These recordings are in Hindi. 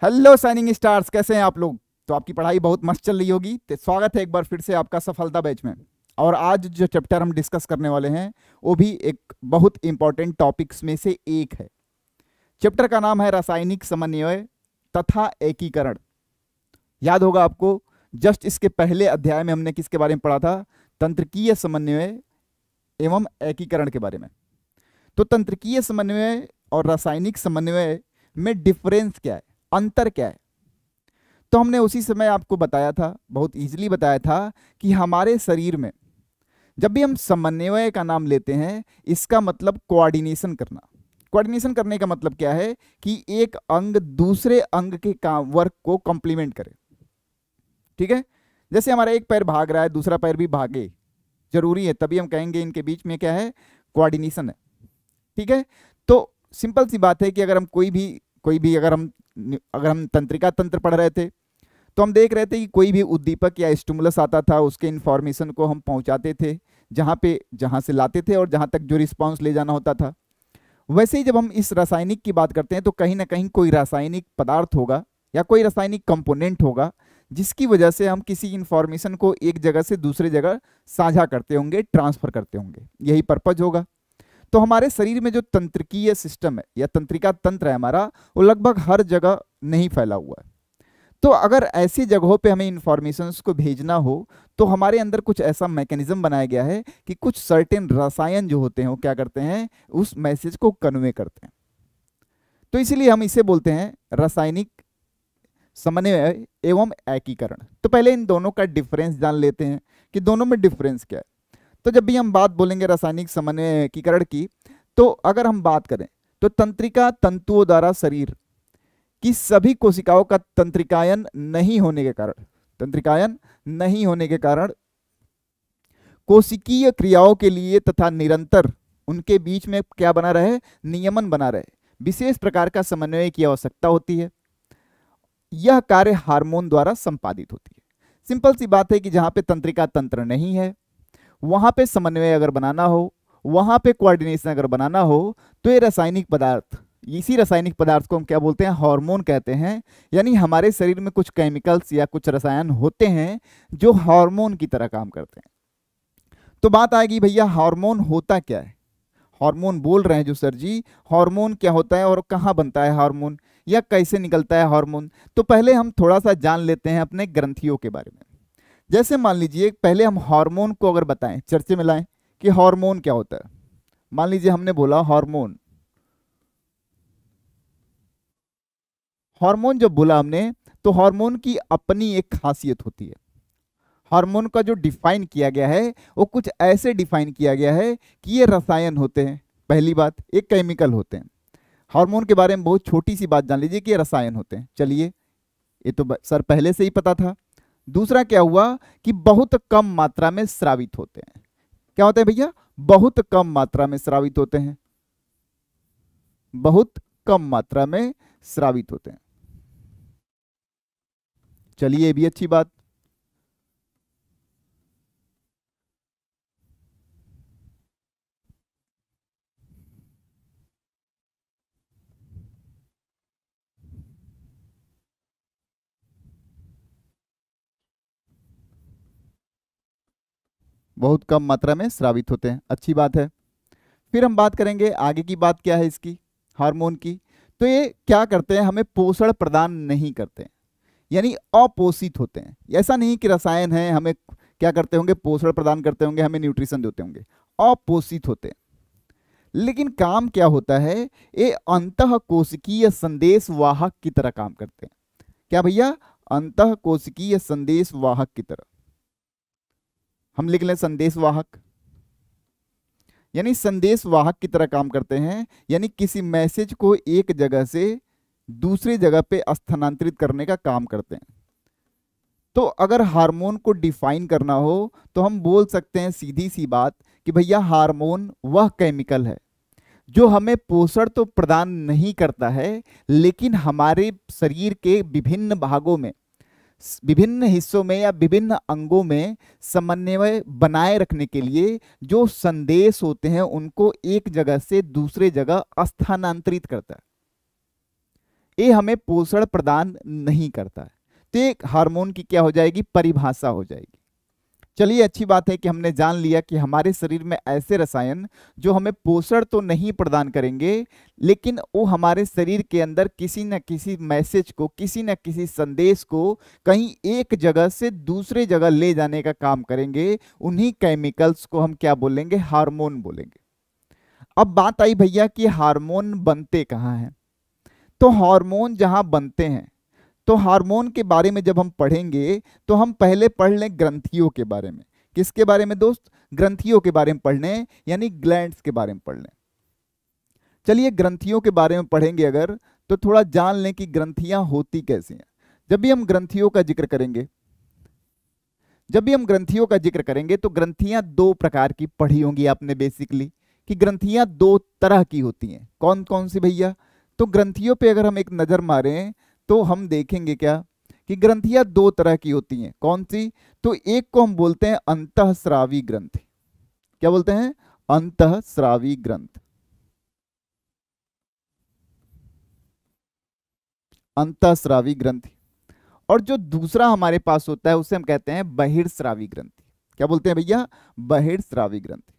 हेलो साइनिंग स्टार्स, कैसे हैं आप लोग। तो आपकी पढ़ाई बहुत मस्त चल रही होगी। तो स्वागत है एक बार फिर से आपका सफलता बैच में। और आज जो चैप्टर हम डिस्कस करने वाले हैं वो भी एक बहुत इंपॉर्टेंट टॉपिक्स में से एक है। चैप्टर का नाम है रासायनिक समन्वय तथा एकीकरण। याद होगा आपको, जस्ट इसके पहले अध्याय में हमने किसके बारे में पढ़ा था? तंत्रिकीय समन्वय एवं एकीकरण के बारे में। तो तंत्रिकीय समन्वय और रासायनिक समन्वय में डिफरेंस क्या है, अंतर क्या है? तो हमने उसी समय आपको बताया था, बहुत इजीली बताया था कि हमारे शरीर में जब भी हम समन्वय का नाम लेते हैं, इसका मतलब कोऑर्डिनेशन करना। कोऑर्डिनेशन करने का मतलब क्या है कि एक अंग दूसरे अंग के काम वर्क को कंप्लीमेंट करे। ठीक है, जैसे हमारा एक पैर भाग रहा है, दूसरा पैर भी भागे, जरूरी है, तभी हम कहेंगे इनके बीच में क्या है, कोऑर्डिनेशन है। ठीक है, तो सिंपल सी बात है कि अगर हम कोई भी अगर हम तंत्रिका तंत्र पढ़ रहे थे तो हम देख रहे थे कि कोई भी उद्दीपक या स्टिमुलस आता था, उसके इंफॉर्मेशन को हम पहुंचाते थे जहां से लाते थे और जहां तक जो रिस्पांस ले जाना होता था। वैसे ही जब हम इस रासायनिक की बात करते हैं तो कहीं ना कहीं कोई रासायनिक पदार्थ होगा या कोई रासायनिक कंपोनेंट होगा जिसकी वजह से हम किसी इंफॉर्मेशन को एक जगह से दूसरे जगह साझा करते होंगे, ट्रांसफर करते होंगे, यही पर्पज होगा। तो हमारे शरीर में जो तंत्रिकीय सिस्टम है या तंत्रिका तंत्र है हमारा, वो लगभग हर जगह नहीं फैला हुआ है। तो अगर ऐसी जगहों पे हमें इंफॉर्मेशंस को भेजना हो तो हमारे अंदर कुछ ऐसा मैकेनिज्म बनाया गया है कि कुछ सर्टेन रसायन जो होते हैं वो क्या करते हैं, उस मैसेज को कन्वे करते हैं। तो इसीलिए हम इसे बोलते हैं रासायनिक समन्वय एवं एकीकरण। तो पहले इन दोनों का डिफरेंस जान लेते हैं कि दोनों में डिफरेंस क्या है। तो जब भी हम बात बोलेंगे रासायनिक समन्वय एकीकरण की, तो अगर हम बात करें तो तंत्रिका तंतुओं द्वारा शरीर कि सभी कोशिकाओं का तंत्रिकायन नहीं होने के कारण कोशिकीय क्रियाओं के लिए तथा निरंतर उनके बीच में क्या बना रहे, नियमन बना रहे, विशेष प्रकार का समन्वय की आवश्यकता होती है। यह कार्य हार्मोन द्वारा संपादित होती है। सिंपल सी बात है कि जहां पे तंत्रिका तंत्र नहीं है, वहां पे समन्वय अगर बनाना हो, वहां पे कोऑर्डिनेशन अगर बनाना हो, तो ये रासायनिक पदार्थ, इसी रासायनिक पदार्थ को हम क्या बोलते हैं, हार्मोन कहते हैं। यानी हमारे शरीर में कुछ केमिकल्स या कुछ रसायन होते हैं जो हार्मोन की तरह काम करते हैं। तो बात आएगी भैया हार्मोन होता क्या है। हार्मोन बोल रहे हैं जो सर जी, हार्मोन क्या होता है और कहाँ बनता है हार्मोन, या कैसे निकलता है हार्मोन। तो पहले हम थोड़ा सा जान लेते हैं अपने ग्रंथियों के बारे में। जैसे मान लीजिए पहले हम हार्मोन को अगर बताएं, चर्चे में लाएं कि हार्मोन क्या होता है। मान लीजिए हमने बोला हार्मोन, हार्मोन जब बोला हमने तो हार्मोन की अपनी एक खासियत होती है। हार्मोन का जो डिफाइन किया गया है वो कुछ ऐसे डिफाइन किया गया है कि ये रसायन होते हैं, पहली बात, एक केमिकल होते हैं। हार्मोन के बारे में बहुत छोटी सी बात जान लीजिए कि ये रसायन होते हैं। चलिए, ये तो सर पहले से ही पता था। दूसरा क्या हुआ कि बहुत कम मात्रा में स्रावित होते हैं। क्या होते हैं भैया? बहुत कम मात्रा में स्रावित होते हैं, बहुत कम मात्रा में स्रावित होते हैं। चलिए, ये भी अच्छी बात। बहुत कम मात्रा में स्रावित होते हैं, अच्छी बात है। फिर हम बात करेंगे आगे की बात क्या है इसकी, हार्मोन की। तो ये क्या करते हैं, हमें पोषण प्रदान नहीं करते हैं, यानी अपोषित होते हैं। ऐसा नहीं कि रसायन है हमें क्या करते होंगे, पोषण प्रदान करते होंगे, हमें न्यूट्रिशन देते होंगे, अपोषित होते हैं। लेकिन काम क्या होता है, ये अंतः कोशिकीय संदेश वाहक की तरह काम करते हैं। क्या भैया? अंतः कोशिकीय संदेश वाहक की तरह। हम लिख लें संदेश वाहक, यानी संदेश वाहक की तरह काम करते हैं, यानी किसी मैसेज को एक जगह से दूसरी जगह पे स्थानांतरित करने का काम करते हैं। तो अगर हार्मोन को डिफाइन करना हो तो हम बोल सकते हैं सीधी सी बात कि भैया हार्मोन वह केमिकल है जो हमें पोषण तो प्रदान नहीं करता है, लेकिन हमारे शरीर के विभिन्न भागों में, विभिन्न हिस्सों में या विभिन्न अंगों में समन्वय बनाए रखने के लिए जो संदेश होते हैं उनको एक जगह से दूसरे जगह स्थानांतरित करता है। ये हमें पोषण प्रदान नहीं करता है। तो एक हार्मोन की क्या हो जाएगी, परिभाषा हो जाएगी। चलिए, अच्छी बात है कि हमने जान लिया कि हमारे शरीर में ऐसे रसायन जो हमें पोषण तो नहीं प्रदान करेंगे, लेकिन वो हमारे शरीर के अंदर किसी न किसी मैसेज को, किसी न किसी संदेश को कहीं एक जगह से दूसरे जगह ले जाने का काम करेंगे। उन्हीं केमिकल्स को हम क्या बोलेंगे, हार्मोन बोलेंगे। अब बात आई भैया कि हार्मोन बनते कहाँ हैं। तो हार्मोन जहां बनते हैं, तो हार्मोन के बारे में जब हम पढ़ेंगे तो हम पहले पढ़ लें ग्रंथियों के बारे में। किसके बारे में दोस्त, ग्रंथियों के बारे में पढ़ लें, यानी ग्लैंड्स के बारे में पढ़ लें। चलिए, ग्रंथियों के बारे में पढ़ेंगे अगर, तो थोड़ा जान लें कि ग्रंथियां होती कैसी हैं। जब भी हम ग्रंथियों का जिक्र करेंगे, तो ग्रंथियां दो प्रकार की पढ़ी होंगी आपने बेसिकली, कि ग्रंथियां दो तरह की होती हैं। कौन कौन सी भैया, तो ग्रंथियों पे अगर हम एक नजर मारें तो हम देखेंगे क्या कि ग्रंथियां दो तरह की होती हैं। कौन सी, तो एक को हम बोलते हैं अंतःस्रावी ग्रंथि। क्या बोलते हैं, अंतःस्रावी ग्रंथ। अंतःस्रावी ग्रंथि। और जो दूसरा हमारे पास होता है उसे हम कहते हैं बहिर्स्रावी ग्रंथि। क्या बोलते हैं भैया, बहिर्स्रावी ग्रंथि।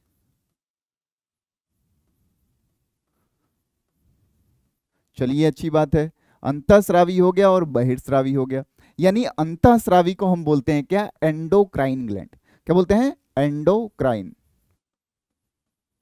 चलिए, अच्छी बात है, अंतःस्रावी हो गया और बहिर्स्रावी हो गया। यानी अंतःस्रावी को हम बोलते हैं क्या, एंडोक्राइन ग्लैंड। क्या बोलते हैं, एंडोक्राइन।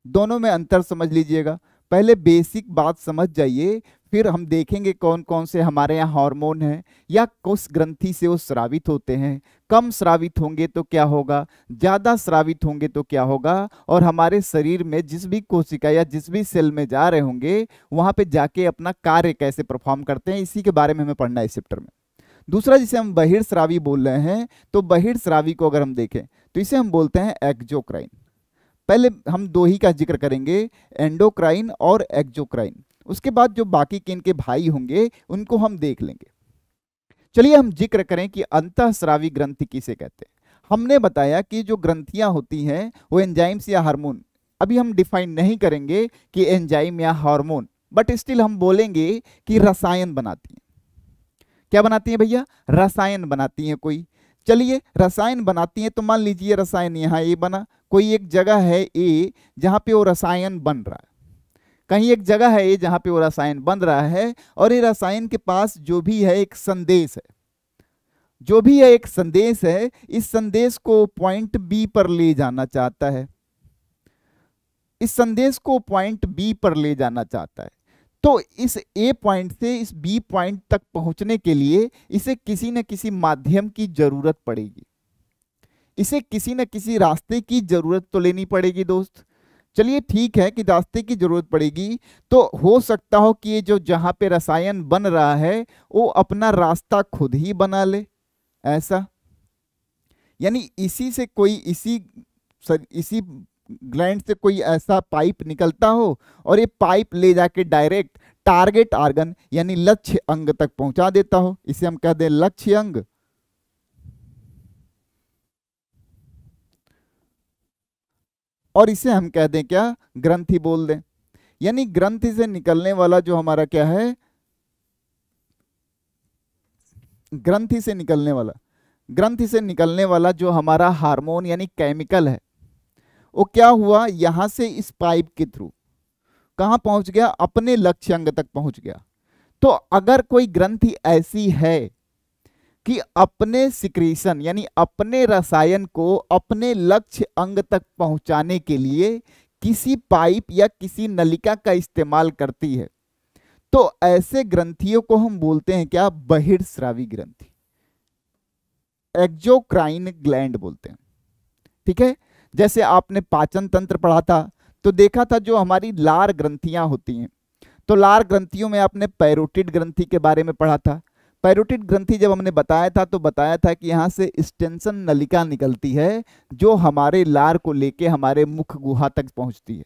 दोनों में अंतर समझ लीजिएगा। पहले बेसिक बात समझ जाइए, फिर हम देखेंगे कौन कौन से हमारे यहाँ हार्मोन हैं, या किस ग्रंथि से वो स्रावित होते हैं। कम स्रावित होंगे तो क्या होगा, ज्यादा स्रावित होंगे तो क्या होगा, और हमारे शरीर में जिस भी कोशिका या जिस भी सेल में जा रहे होंगे वहां पे जाके अपना कार्य कैसे परफॉर्म करते हैं, इसी के बारे में हमें पढ़ना है इस चैप्टर में। दूसरा जिसे हम बहिर्स्रावी बोल रहे हैं, तो बहिर्स्रावी को अगर हम देखें तो इसे हम बोलते हैं एक्जोक्राइन। पहले हम दो ही का जिक्र करेंगे, एंडोक्राइन और एक्जोक्राइन। उसके बाद जो बाकी के इनके भाई होंगे उनको हम देख लेंगे। चलिए, हम जिक्र करें कि अंतःस्रावी ग्रंथि किसे कहते हैं। हमने बताया कि जो ग्रंथियां होती हैं वो एंजाइम्स या हार्मोन, अभी हम डिफाइन नहीं करेंगे कि एंजाइम या हार्मोन, बट स्टिल हम बोलेंगे कि रसायन बनाती हैं। क्या बनाती हैं भैया, रसायन बनाती हैं कोई। चलिए, रसायन बनाती हैं तो मान लीजिए रसायन यहाँ ए बना, कोई एक जगह है ए जहां पे वो रसायन बन रहा है, कहीं एक जगह है ए जहां पे वो रसायन बन रहा है, और ये रसायन के पास जो भी है एक संदेश है, इस संदेश को पॉइंट बी पर ले जाना चाहता है, तो इस ए पॉइंट से इस बी पॉइंट तक पहुंचने के लिए इसे किसी न किसी माध्यम की जरूरत पड़ेगी, इसे किसी न किसी रास्ते की जरूरत तो लेनी पड़ेगी दोस्त। चलिए, ठीक है कि रास्ते की जरूरत पड़ेगी, तो हो सकता हो कि ये जो जहां पे रसायन बन रहा है वो अपना रास्ता खुद ही बना ले, ऐसा। यानी इसी ग्लैंड से कोई ऐसा पाइप निकलता हो और ये पाइप ले जाके डायरेक्ट टारगेट ऑर्गन यानी लक्ष्य अंग तक पहुंचा देता हो, इसे हम कह दें लक्ष्य अंग। और इसे हम कह दें क्या, ग्रंथि बोल दें। यानी ग्रंथि से निकलने वाला जो हमारा क्या है, ग्रंथि से निकलने वाला जो हमारा हार्मोन यानी केमिकल है, वो क्या हुआ, यहां से इस पाइप के थ्रू कहां पहुंच गया, अपने लक्ष्य अंग तक पहुंच गया। तो अगर कोई ग्रंथि ऐसी है कि अपने सिक्रीशन यानी अपने रसायन को अपने लक्ष्य अंग तक पहुंचाने के लिए किसी पाइप या किसी नलिका का इस्तेमाल करती है, तो ऐसे ग्रंथियों को हम बोलते हैं क्या, बहिर्स्रावी ग्रंथि, एक्जोक्राइन ग्लैंड बोलते हैं। ठीक है, जैसे आपने पाचन तंत्र पढ़ा था तो देखा था जो हमारी लार ग्रंथियां होती हैं, तो लार ग्रंथियों में आपने पैरोटिड ग्रंथि के बारे में पढ़ा था। पैरोटिड ग्रंथि जब हमने बताया था तो बताया था कि यहाँ से स्टेंसन नलिका निकलती है जो हमारे लार को लेके हमारे मुख गुहा तक पहुँचती है।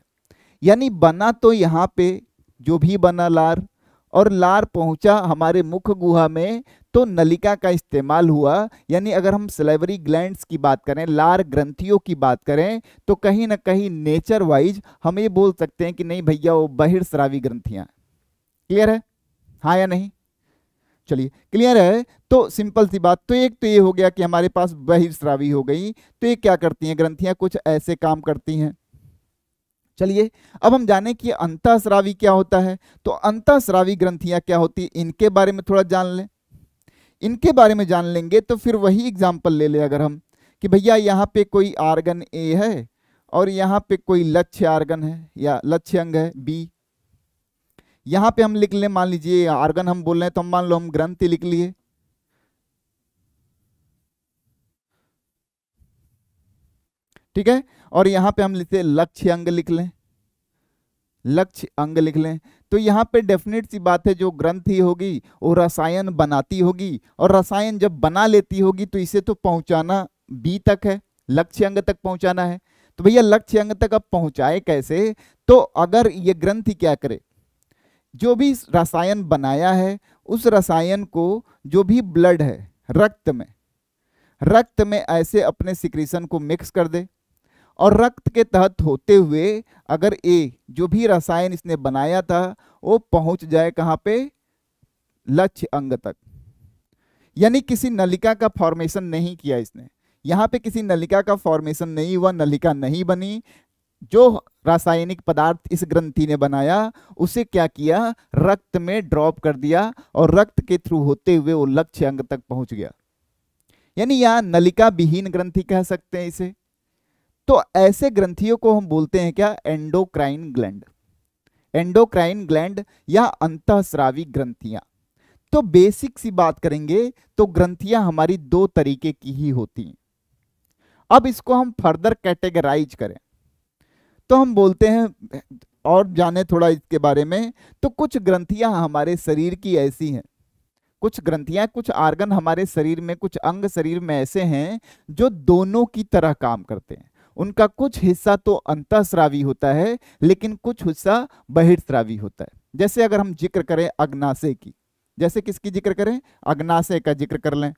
यानी बना तो यहाँ पे जो भी बना लार, और लार पहुंचा हमारे मुख गुहा में तो नलिका का इस्तेमाल हुआ। यानी अगर हम सलेवरी ग्लैंड्स की बात करें, लार ग्रंथियों की बात करें, तो कहीं ना कहीं नेचर वाइज हम ये बोल सकते हैं कि नहीं भैया वो बहिर्स्रावी ग्रंथियां। क्लियर है, हाँ या नहीं। चलिए क्लियर है। तो सिंपल सी बात, तो एक तो ये हो गया कि हमारे पास बहिर्स्रावी हो गई। तो ये क्या करती हैं ग्रंथियां, कुछ ऐसे काम करती हैं। चलिए अब हम जाने कि अंतःस्रावी क्या होता है। तो अंतःस्रावी ग्रंथियां क्या होती है, इनके बारे में थोड़ा जान लें। इनके बारे में जान लेंगे तो फिर वही एग्जाम्पल ले लें अगर हम, कि भैया यहाँ पे कोई आर्गन ए है और यहाँ पे कोई लक्ष्य आर्गन है या लक्ष्य अंग है बी। यहाँ पे हम लिख लें, मान लीजिए आर्गन हम बोल रहे हैं तो हम मान लो हम ग्रंथि लिख लिए, ठीक है। और यहाँ पे हम लिखते लक्ष्य अंग लिख लें, लक्ष्य अंग लिख लें। तो यहाँ पे डेफिनेट सी बात है, जो ग्रंथि होगी वो रसायन बनाती होगी, और रसायन जब बना लेती होगी तो इसे तो पहुंचाना बी तक है, लक्ष्य अंग तक पहुंचाना है। तो भैया लक्ष्य अंग तक अब पहुंचाए कैसे, तो अगर ये ग्रंथि क्या करे, जो भी रसायन बनाया है उस रसायन को जो भी ब्लड है, रक्त में ऐसे अपने सिक्रीशन को मिक्स कर दे, और रक्त के तहत होते हुए अगर ए जो भी रसायन इसने बनाया था वो पहुंच जाए कहां पे, लक्ष्य अंग तक। यानी किसी नलिका का फॉर्मेशन नहीं किया इसने, यहां पे किसी नलिका का फॉर्मेशन नहीं हुआ, नलिका नहीं बनी। जो रासायनिक पदार्थ इस ग्रंथि ने बनाया उसे क्या किया, रक्त में ड्रॉप कर दिया, और रक्त के थ्रू होते हुए वो लक्ष्य अंग तक पहुंच गया। यानी यहां नलिका विहीन ग्रंथि कह सकते हैं इसे। तो ऐसे ग्रंथियों को हम बोलते हैं क्या, एंडोक्राइन ग्लैंड, एंडोक्राइन ग्लैंड या अंतःस्रावी ग्रंथियां। तो बेसिक सी बात करेंगे तो ग्रंथियां हमारी दो तरीके की ही होती हैं। अब इसको हम फर्दर कैटेगराइज करें तो हम बोलते हैं, और जाने थोड़ा इसके बारे में, तो कुछ ग्रंथियां हमारे शरीर की ऐसी हैं, कुछ ग्रंथियां, कुछ आर्गन हमारे शरीर में, कुछ अंग शरीर में ऐसे हैं जो दोनों की तरह काम करते हैं। उनका कुछ हिस्सा तो अंतःस्रावी होता है लेकिन कुछ हिस्सा बहिर्स्रावी होता है। जैसे अगर हम जिक्र करें अग्नाशय की, जैसे किसकी जिक्र करें, अग्नाशय का जिक्र कर लें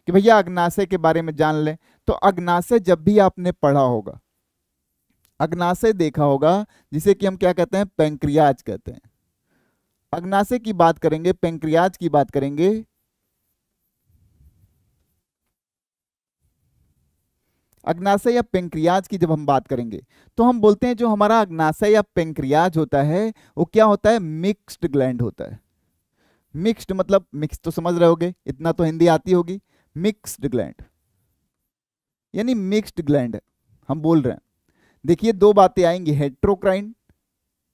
कि भैया अग्नाशय के बारे में जान लें। तो अग्नाशय जब भी आपने पढ़ा होगा, अग्नाशय देखा होगा, जिसे कि हम क्या कहते हैं, पैंक्रियाज कहते हैं। अग्नाशय की बात करेंगे, पैंक्रियाज की बात करेंगे, अग्नाशय या पेंक्रियाज की जब हम बात करेंगे तो हम बोलते हैं जो हमारा अग्नाशय या पेंक्रियाज होता है वो क्या होता है, मिक्स्ड ग्लैंड होता है। मिक्स्ड मतलब मिक्स तो समझ रहे होगे, इतना तो हिंदी आती होगी। मिक्स्ड ग्लैंड यानी मिक्स्ड ग्लैंड हम बोल रहे हैं। देखिए दो बातें आएंगी, हेट्रोक्राइन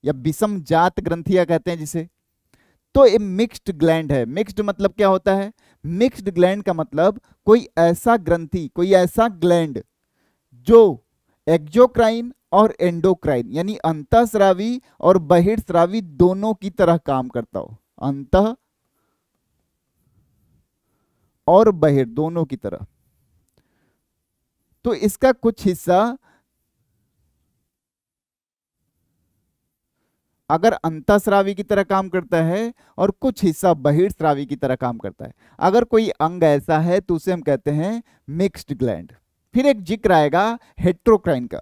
या विषम जात ग्रंथियां कहते हैं जिसे। तो ये मिक्स्ड ग्लैंड है। मिक्स्ड मतलब क्या होता है, मिक्स्ड ग्लैंड का मतलब कोई ऐसा ग्रंथि, कोई ऐसा ग्लैंड जो एक्जोक्राइन और एंडोक्राइन यानी अंतःस्रावी और बहिर्स्रावी दोनों की तरह काम करता हो, अंतः और बहिर दोनों की तरह। तो इसका कुछ हिस्सा अगर अंतःस्रावी की तरह काम करता है और कुछ हिस्सा बहिर्स्रावी की तरह काम करता है। अगर कोई अंग ऐसा है तो उसे हम कहते हैं मिक्स्ड ग्लैंड। फिर एक जिक्र आएगा हेट्रोक्राइन का।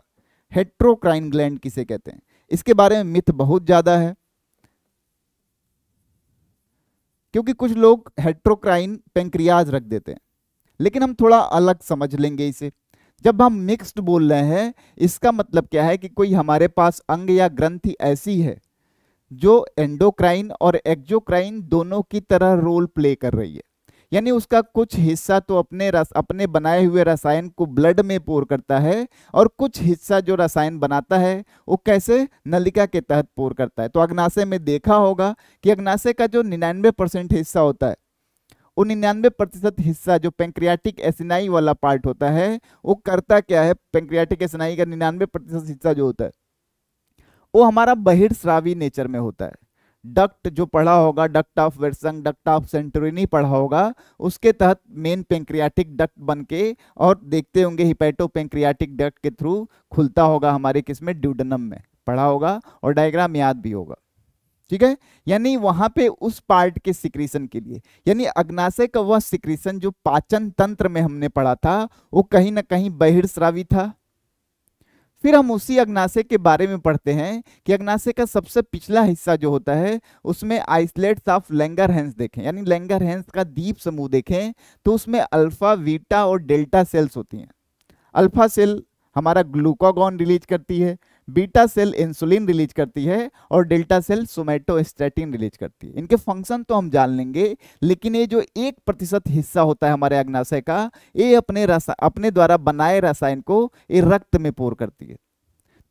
हेट्रोक्राइन ग्लैंड किसे कहते हैं, इसके बारे में मिथ बहुत ज्यादा है, क्योंकि कुछ लोग हेट्रोक्राइन पेंक्रियाज रख देते हैं, लेकिन हम थोड़ा अलग समझ लेंगे इसे। जब हम मिक्स्ड बोल रहे हैं इसका मतलब क्या है कि कोई हमारे पास अंग या ग्रंथि ऐसी है जो एंडोक्राइन और एक्जोक्राइन दोनों की तरह रोल प्ले कर रही है। यानी उसका कुछ हिस्सा तो अपने बनाए हुए रसायन को ब्लड में पोर करता है, और कुछ हिस्सा जो रसायन बनाता है वो कैसे, नलिका के तहत पोर करता है। तो अग्नाशय में देखा होगा कि अग्नाशय का जो 99% हिस्सा होता है, वो 99% हिस्सा जो पेंक्रियाटिक एसिनाई वाला पार्ट होता है वो करता क्या है, पेंक्रियाटिक एसिनाई का 99% हिस्सा जो होता है वो हमारा बहिर्स्रावी नेचर में होता है। डक्ट जो पढ़ा होगा, duct of Wirsung, duct of Santorini पढ़ा होगा, उसके तहत मेन पेंक्रियाटिक डक्ट बन के, और देखते होंगे हिपैटो पेंक्रियाटिक डक्ट के थ्रू खुलता होगा हमारे किसमें, ड्यूडेनम में पढ़ा होगा, और डायग्राम याद भी होगा, ठीक है। यानी वहां पे उस पार्ट के सिक्रीशन के लिए, यानी अग्नाशय का वह सिक्रीशन जो पाचन तंत्र में हमने पढ़ा था वो कहीं ना कहीं बहिर्स्रावी था। फिर हम उसी अग्नाशय के बारे में पढ़ते हैं कि अग्नाशय का सबसे पिछला हिस्सा जो होता है उसमें आइसोलेट्स ऑफ लैंगरहैंस देखें, यानी लैंगरहैंस का द्वीप समूह देखें, तो उसमें अल्फा, बीटा और डेल्टा सेल्स होती हैं। अल्फा सेल हमारा ग्लूकागॉन रिलीज करती है, बीटा सेल इंसुलिन रिलीज करती है और डेल्टा सेल सोमैटोस्टैटिन रिलीज करती है। इनके फंक्शन तो हम जान लेंगे, लेकिन ये जो 1% हिस्सा होता है हमारे अग्नाशय का, ये अपने द्वारा बनाए रसायन को ये रक्त में पोर करती है,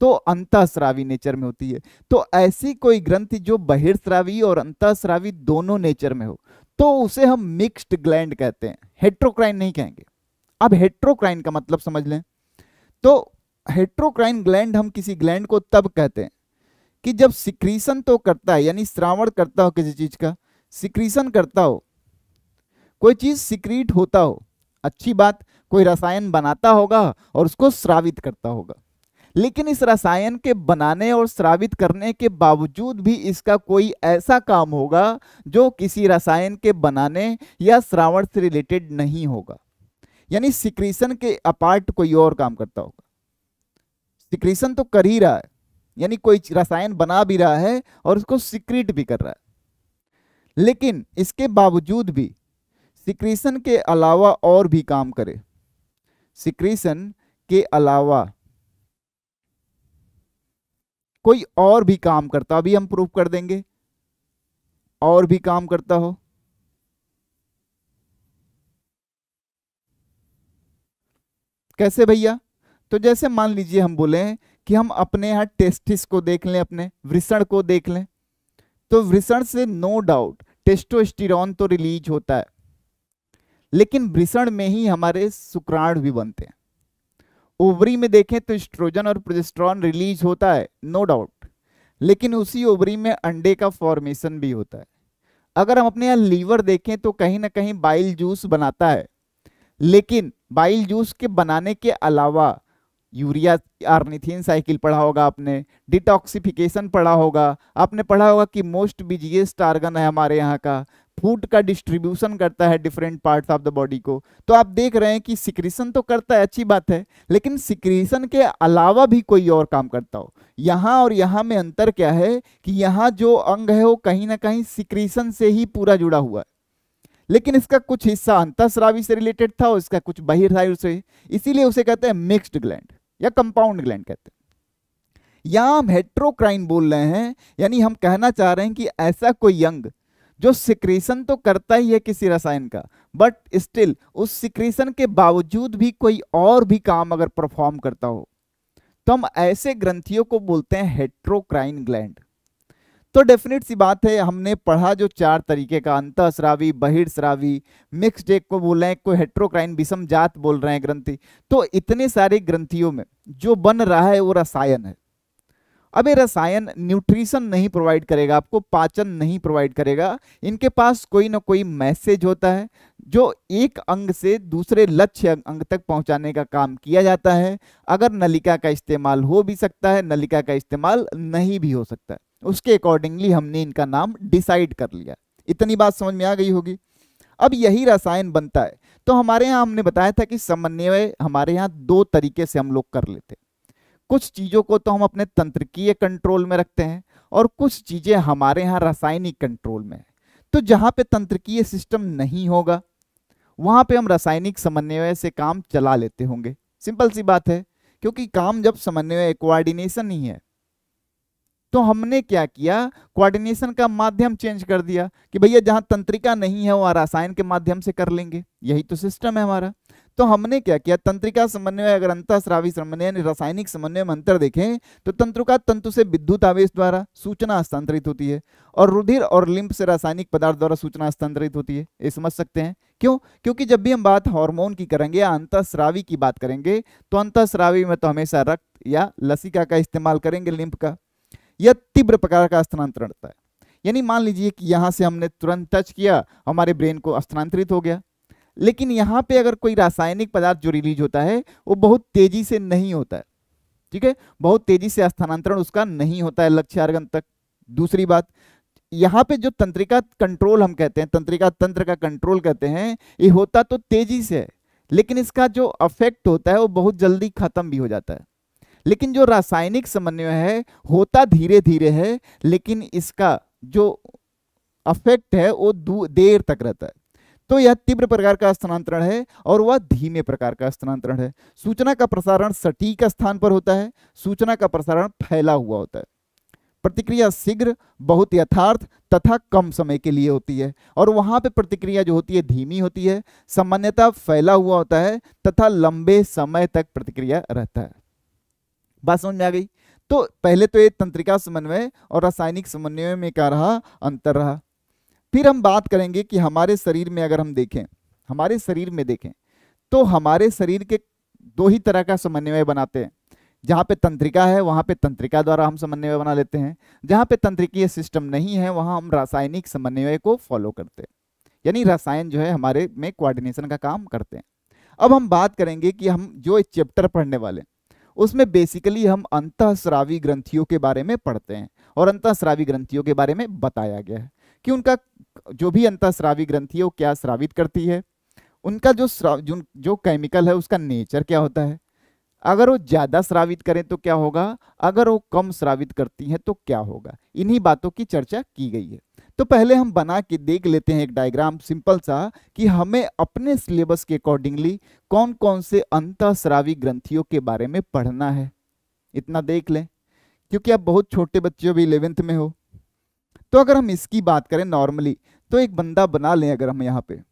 तो अंतःस्रावी नेचर में होती है। तो ऐसी कोई ग्रंथि जो बहिर्स्रावी और अंतःस्रावी दोनों नेचर में हो, तो उसे हम मिक्स्ड ग्लैंड कहते हैं, हेट्रोक्राइन नहीं कहेंगे। अब हेट्रोक्राइन का मतलब समझ लें, तो हेट्रोक्राइन ग्लैंड हम किसी ग्लैंड को तब कहते हैं कि जब सिक्रीशन तो करता है, यानी श्रावण करता हो किसी चीज का, सिक्रीशन करता हो, कोई चीज सिक्रीट होता हो, अच्छी बात, कोई रसायन बनाता होगा और उसको स्रावित करता होगा। लेकिन इस रसायन के बनाने और स्रावित करने के बावजूद भी इसका कोई ऐसा काम होगा जो किसी रसायन के बनाने या श्रावण से रिलेटेड नहीं होगा, यानी सिक्रीशन के अपार्ट कोई और काम करता होगा। सिक्रीशन तो कर ही रहा है, यानी कोई रसायन बना भी रहा है और उसको सिक्रीट भी कर रहा है, लेकिन इसके बावजूद भी सिक्रीशन के अलावा और भी काम करे, सिक्रीशन के अलावा कोई और भी काम करता, अभी हम प्रूफ कर देंगे, और भी काम करता हो। कैसे भैया? तो जैसे मान लीजिए हम बोले कि हम अपने यहाँ टेस्टिस को देख लें, अपने वृषण को देख लें, तो वृषण से नो डाउट टेस्टोस्टेरोन तो रिलीज होता है, लेकिन वृषण में ही हमारे शुक्राणु भी बनते हैं। ओवरी में देखें तो एस्ट्रोजन और प्रोजेस्टेरॉन रिलीज होता है, नो डाउट, लेकिन उसी ओवरी में अंडे का फॉर्मेशन भी होता है। अगर हम अपने यहाँ लीवर देखें तो कहीं ना कहीं बाइल जूस बनाता है, लेकिन बाइल जूस के बनाने के अलावा यूरिया आर्निथिन साइकिल पढ़ा होगा आपने, डिटॉक्सिफिकेशन पढ़ा होगा आपने, पढ़ा होगा कि मोस्ट बिजिएस्ट ऑर्गन है हमारे यहाँ का, फूड का डिस्ट्रीब्यूशन करता है different parts of the body को। तो आप देख रहे हैं कि सिक्रीशन तो करता है, अच्छी बात है, लेकिन सिक्रीशन के अलावा भी कोई और काम करता हो। यहाँ और यहाँ में अंतर क्या है कि यहाँ जो अंग है वो कहीं ना कहीं सिक्रीशन से ही पूरा जुड़ा हुआ है, लेकिन इसका कुछ हिस्सा अंतःस्रावी से रिलेटेड था और इसका कुछ बहिर्स्रावी से, इसीलिए उसे कहते हैं मिक्स्ड ग्लैंड या कंपाउंड ग्लैंड कहते हैं। यहां हम हेट्रोक्राइन बोल रहे हैं, यानी हम कहना चाह रहे हैं कि ऐसा कोई अंग जो सिक्रीशन तो करता ही है किसी रसायन का, बट स्टिल उस सिक्रीशन के बावजूद भी कोई और भी काम अगर परफॉर्म करता हो, तो हम ऐसे ग्रंथियों को बोलते हैं हेट्रोक्राइन ग्लैंड। तो डेफिनेट सी बात है, हमने पढ़ा जो 4 तरीके का, अंतःस्रावी, बहिर्स्रावी, मिक्स्ड, एक को बोल रहे हैं, कोई हेट्रोक्राइन विषम जात बोल रहे हैं ग्रंथि। तो इतने सारे ग्रंथियों में जो बन रहा है वो रसायन है। अब ये रसायन न्यूट्रिशन नहीं प्रोवाइड करेगा आपको, पाचन नहीं प्रोवाइड करेगा, इनके पास कोई ना कोई मैसेज होता है जो एक अंग से दूसरे लक्ष्य अंग तक पहुंचाने का काम किया जाता है। अगर नलिका का इस्तेमाल हो भी सकता है, नलिका का इस्तेमाल नहीं भी हो सकता है, उसके अकॉर्डिंगली हमने इनका नाम डिसाइड कर लिया। इतनी बात समझ में आ गई होगी। अब यही रसायन बनता है, तो हमारे यहाँ हमने बताया था कि समन्वय हमारे यहाँ 2 तरीके से हम लोग कर लेते हैं। कुछ चीजों को तो हम अपने तंत्रिकीय कंट्रोल में रखते हैं और कुछ चीजें हमारे यहाँ रासायनिक कंट्रोल में है। तो जहां पे तंत्रिकीय सिस्टम नहीं होगा वहां पे हम रासायनिक समन्वय से काम चला लेते होंगे। सिंपल सी बात है, क्योंकि काम जब समन्वय कोऑर्डिनेशन ही है, तो हमने क्या किया, कोऑर्डिनेशन का माध्यम चेंज कर दिया कि भैया जहां तंत्रिका नहीं है वहां रसायन के माध्यम से कर लेंगे, यही तो सिस्टम है हमारा। तो हमने क्या किया, तंत्रिका समन्वय, अगर अंतःस्रावी समन्वय यानी रासायनिक समन्वय में अंतर देखें तो तंत्रिका तंतु से विद्युत आवेश द्वारा सूचना हस्तांतरित होती है और रुधिर और लिम्फ से रासायनिक पदार्थ द्वारा सूचना हस्तांतरित होती है। ये समझ सकते हैं क्यों? क्योंकि जब भी हम बात हार्मोन की करेंगे या अंतःस्रावी की बात करेंगे तो अंतःस्रावी में तो हमेशा रक्त या लसिका का इस्तेमाल करेंगे, लिम्फ का। यह तीव्र प्रकार का स्थानांतरण होता है, यानी मान लीजिए कि यहां से हमने तुरंत टच किया, हमारे ब्रेन को स्थानांतरित हो गया। लेकिन यहाँ पे अगर कोई रासायनिक पदार्थ जो रिलीज होता है वो बहुत तेजी से नहीं होता है, ठीक है, बहुत तेजी से स्थानांतरण उसका नहीं होता है लक्ष्य ऑर्गन तक। दूसरी बात, यहाँ पे जो तंत्रिका कंट्रोल हम कहते हैं, तंत्रिका तंत्र का कंट्रोल कहते हैं, ये होता तो तेजी से है, लेकिन इसका जो अफेक्ट होता है वो बहुत जल्दी खत्म भी हो जाता है। लेकिन जो रासायनिक समन्वय है होता धीरे धीरे है, लेकिन इसका जो अफेक्ट है वो देर तक रहता है। तो यह तीव्र प्रकार का स्थानांतरण है और वह धीमे प्रकार का स्थानांतरण है। सूचना का प्रसारण सटीक स्थान पर होता है, सूचना का प्रसारण फैला हुआ होता है। प्रतिक्रिया शीघ्र, बहुत यथार्थ तथा कम समय के लिए होती है, और वहां पे प्रतिक्रिया जो होती है धीमी होती है, सामान्यतः फैला हुआ होता है तथा लंबे समय तक प्रतिक्रिया रहता है। बात समझ में आ गई? तो पहले तो ये तंत्रिका समन्वय और रासायनिक समन्वय में क्या रहा, अंतर रहा। फिर हम बात करेंगे कि हमारे शरीर में अगर हम देखें, हमारे शरीर में देखें तो हमारे शरीर के दो ही तरह का समन्वय बनाते हैं। जहाँ पे तंत्रिका है वहाँ पे तंत्रिका द्वारा हम समन्वय बना लेते हैं, जहाँ पे तंत्रिकीय सिस्टम नहीं है वहाँ हम रासायनिक समन्वय को फॉलो करते हैं, यानी रसायन जो है हमारे में कोऑर्डिनेशन का काम करते हैं। अब हम बात करेंगे कि हम जो चैप्टर पढ़ने वाले उसमें बेसिकली हम अंतःस्रावी ग्रंथियों के बारे में पढ़ते हैं, और अंतःस्रावी ग्रंथियों के बारे में बताया गया है कि उनका जो भी अंतःस्रावी ग्रंथि है वो क्या स्रावित करती है, उनका जो केमिकल है उसका नेचर क्या होता है, अगर वो ज्यादा स्रावित करें तो क्या होगा, अगर वो कम स्रावित करती हैं तो क्या होगा। इन्हीं बातों की चर्चा की गई है। तो पहले हम बना के देख लेते हैं एक डायग्राम सिंपल सा कि हमें अपने सिलेबस के अकॉर्डिंगली कौन कौन से अंतःस्रावी ग्रंथियों के बारे में पढ़ना है। इतना देख लें क्योंकि आप बहुत छोटे बच्चे हो, भी 11th में हो। तो अगर हम इसकी बात करें नॉर्मली तो एक बंदा बना लें, अगर हम यहाँ पे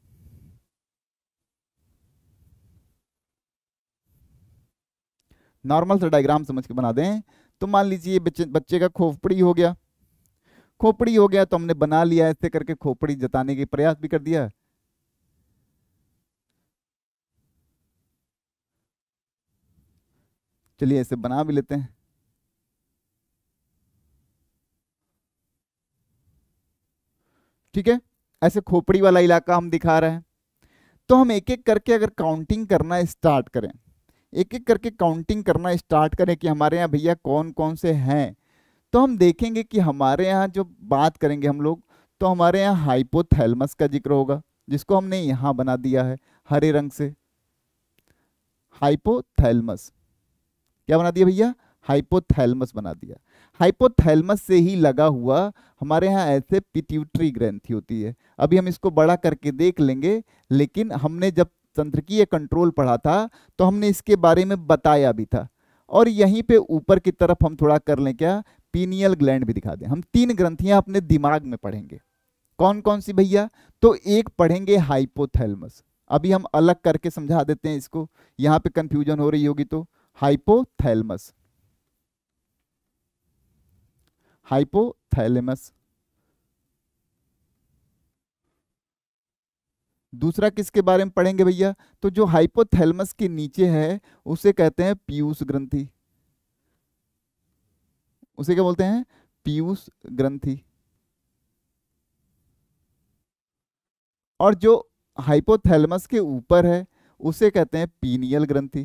नॉर्मल सा डायग्राम समझ के बना दें, तो मान लीजिए बच्चे का खोपड़ी हो गया, खोपड़ी हो गया तो हमने बना लिया, ऐसे करके खोपड़ी जताने के प्रयास भी कर दिया। चलिए ऐसे बना भी लेते हैं। ठीक है, ऐसे खोपड़ी वाला इलाका हम दिखा रहे हैं। तो हम एक एक करके अगर काउंटिंग करना स्टार्ट करें, एक एक करके काउंटिंग करना स्टार्ट करें कि हमारे यहाँ भैया कौन कौन से हैं, तो हम देखेंगे कि हमारे यहाँ जो बात करेंगे हम लोग, तो हमारे यहाँ हाइपोथैलेमस का जिक्र होगा, जिसको हमने यहाँ बना दिया है हरे रंग से। हाइपोथैलेमस क्या बना दिया भैया, हाइपोथैलेमस बना दिया। हाइपोथैलेमस से ही लगा हुआ हमारे यहाँ ऐसे पिट्यूटरी ग्रंथि होती है। अभी हम इसको बड़ा करके देख लेंगे, लेकिन हमने जब तंत्रिकीय कंट्रोल पढ़ा था तो हमने इसके बारे में बताया भी था। और यहीं पे ऊपर की तरफ हम थोड़ा कर लें क्या, पीनियल ग्लैंड भी दिखा दें। हम 3 ग्रंथियां अपने दिमाग में पढ़ेंगे। कौन कौन सी भैया, तो एक पढ़ेंगे हाइपोथैलेमस। अभी हम अलग करके समझा देते हैं इसको, यहाँ पे कंफ्यूजन हो रही होगी। तो हाइपोथैलेमस, हाइपोथैलेमस। दूसरा किसके बारे में पढ़ेंगे भैया, तो जो हाइपोथैलेमस के नीचे है उसे कहते हैं पीयूष ग्रंथि। उसे क्या बोलते हैं, पीयूष ग्रंथि। और जो हाइपोथैलेमस के ऊपर है उसे कहते हैं पीनियल ग्रंथि,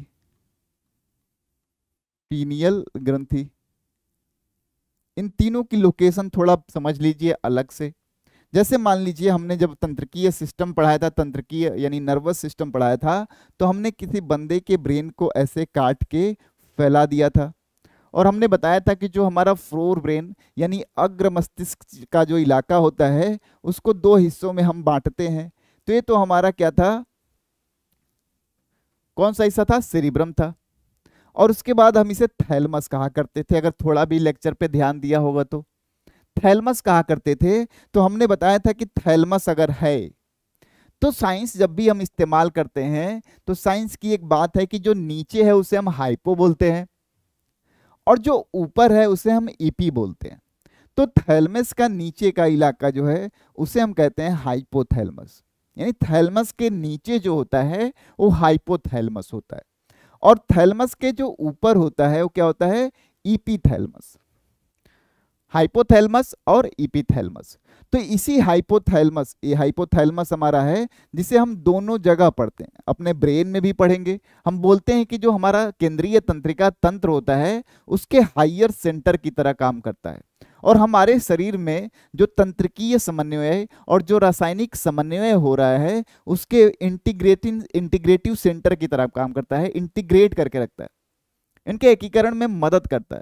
पीनियल ग्रंथि। इन तीनों की लोकेशन थोड़ा समझ लीजिए अलग से। जैसे मान लीजिए हमने जब तंत्रिकीय सिस्टम पढ़ाया था, तंत्रिकीय यानी नर्वस सिस्टम पढ़ाया था, तो हमने किसी बंदे के ब्रेन को ऐसे काट के फैला दिया था, और हमने बताया था कि जो हमारा फ्लोर ब्रेन यानी अग्र मस्तिष्क का जो इलाका होता है उसको 2 हिस्सों में हम बांटते हैं। तो ये तो हमारा क्या था, कौन सा हिस्सा था, सेरिब्रम था। और उसके बाद हम इसे थैलमस कहा करते थे, अगर थोड़ा भी लेक्चर पे ध्यान दिया होगा तो थैलमस कहा करते थे। तो हमने बताया था कि थैलमस अगर है तो साइंस जब भी हम इस्तेमाल करते हैं तो साइंस की एक बात है कि जो नीचे है उसे हम हाइपो बोलते हैं, और जो ऊपर है उसे हम ईपी बोलते हैं। तो थैलमस का नीचे का इलाका जो है उसे हम कहते हैं हाइपोथैलेमस, यानी थैलमस के नीचे जो होता है वो हाइपोथैलेमस होता है, और थैलमस के जो ऊपर होता है वो क्या होता है, ईपीथैलेमस। हाइपोथैलेमस और ईपीथैलेमस। तो इसी हाइपोथैलेमस, ये हाइपोथैलेमस हमारा है जिसे हम दोनों जगह पढ़ते हैं, अपने ब्रेन में भी पढ़ेंगे। हम बोलते हैं कि जो हमारा केंद्रीय तंत्रिका तंत्र होता है उसके हायर सेंटर की तरह काम करता है, और हमारे शरीर में जो तंत्रिकीय समन्वय और जो रासायनिक समन्वय हो रहा है उसके इंटीग्रेटिव सेंटर की तरह काम करता है, इंटीग्रेट करके रखता है। इनके एकीकरण में मदद करता है।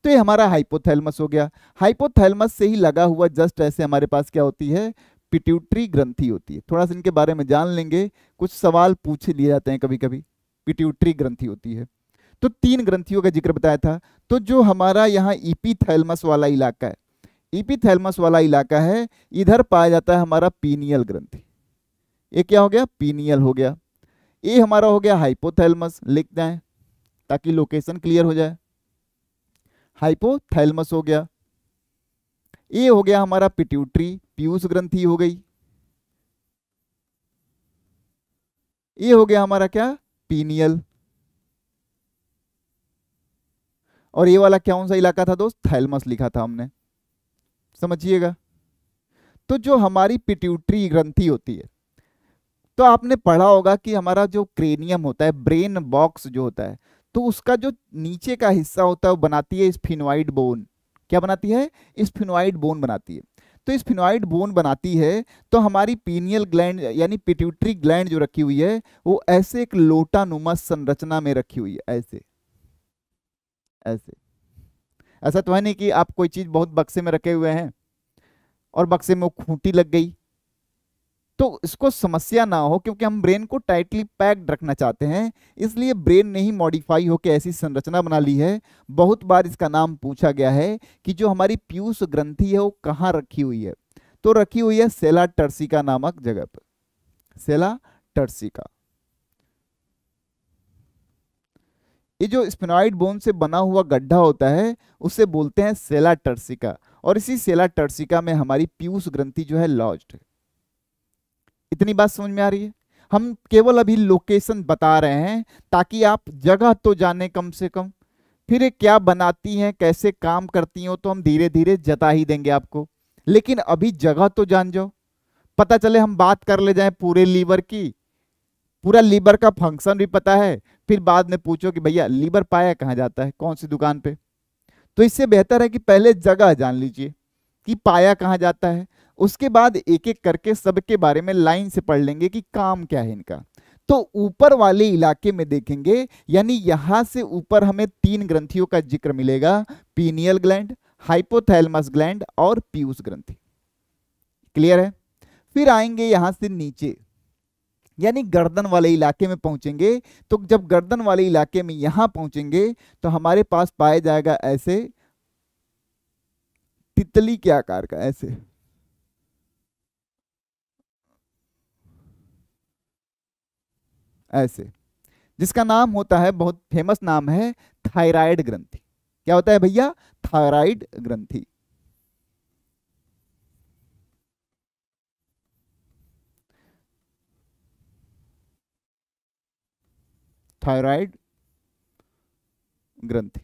तो ये हमारा हाइपोथैलेमस हो गया। हाइपोथैलेमस से ही लगा हुआ जस्ट ऐसे हमारे पास क्या होती है, पिट्यूटरी ग्रंथि होती है। थोड़ा सा इनके बारे में जान लेंगे, कुछ सवाल पूछ लिए जाते हैं कभी कभी। पिट्यूटरी ग्रंथि होती है। तो 3 ग्रंथियों का जिक्र बताया था। तो जो हमारा यहाँ इपीथैलेमस वाला इलाका है, इपीथैलेमस वाला इलाका है, इधर पाया जाता है हमारा पीनियल ग्रंथि। ये क्या हो गया, पीनियल हो गया। ये हमारा हो गया हाइपोथैलेमस, लिख दें ताकि लोकेशन क्लियर हो जाए। हाइपोथैलेमस हो गया। ये हो गया हमारा पिट्यूटरी, पीयूष ग्रंथि हो गई। ये हो गया हमारा क्या, पीनियल। और ये वाला कौन सा इलाका था दोस्त, थैलेमस लिखा था हमने, समझिएगा। तो जो हमारी पिट्यूटरी ग्रंथि होती है, तो आपने पढ़ा होगा कि हमारा जो क्रेनियम होता है, ब्रेन बॉक्स जो होता है, तो उसका जो नीचे का हिस्सा होता है वो बनाती है स्फिनोइड बोन। क्या बनाती है, स्फिनोइड बोन बनाती है। तो स्फिनोइड बोन बनाती है, तो हमारी पीनियल ग्लैंड यानी पिट्यूटरी ग्लैंड जो रखी हुई है वो ऐसे एक लोटानुमा संरचना में रखी हुई है, ऐसे ऐसे। ऐसा तो है नहीं कि आप कोई चीज बहुत बक्से में रखे हुए हैं और बक्से में वो खूंटी लग गई, तो इसको समस्या ना हो, क्योंकि हम ब्रेन को टाइटली पैक्ड रखना चाहते हैं, इसलिए ब्रेन ने ही मॉडिफाई होकर ऐसी संरचना बना ली है। बहुत बार इसका नाम पूछा गया है कि जो हमारी पीयूष ग्रंथि है वो कहाँ रखी हुई है, तो रखी हुई है सेला टर्सिका नामक जगह पर, सेला टर्सिका। ये जो स्फिनॉइड बोन से बना हुआ गड्ढा होता है उसे बोलते हैं सेला टर्सिका, और इसी सेला टर्सिका में हमारी पीयूष ग्रंथि जो है लॉज्ड है। इतनी बात समझ में आ रही है। हम केवल अभी लोकेशन बता रहे हैं ताकि आप जगह तो जाने कम से कम, फिर ये क्या बनाती हैं, कैसे काम करती हैं, तो हम धीरे धीरे जता ही देंगे आपको, लेकिन अभी जगह तो जान जाओ। पता चले हम बात कर ले जाएं पूरे लीवर की, पूरा लीवर का फंक्शन भी पता है, फिर बाद में पूछो कि भैया लीवर पाया कहाँ जाता है, कौन सी दुकान पे। तो इससे बेहतर है कि पहले जगह जान लीजिए कि पाया कहाँ जाता है, उसके बाद एक एक करके सबके बारे में लाइन से पढ़ लेंगे कि काम क्या है इनका। तो ऊपर वाले इलाके में देखेंगे, यानी यहां से ऊपर हमें 3 ग्रंथियों का जिक्र मिलेगा, पीनियल ग्लैंड, हाइपोथैलेमस ग्लैंड और पीयूष ग्रंथि। क्लियर है। फिर आएंगे यहां से नीचे, यानी गर्दन वाले इलाके में पहुंचेंगे। तो जब गर्दन वाले इलाके में यहां पहुंचेंगे तो हमारे पास पाया जाएगा ऐसे तितली के आकार का, ऐसे ऐसे, जिसका नाम होता है, बहुत फेमस नाम है, थायराइड ग्रंथि। क्या होता है भैया, थायराइड ग्रंथि। थायराइड ग्रंथि।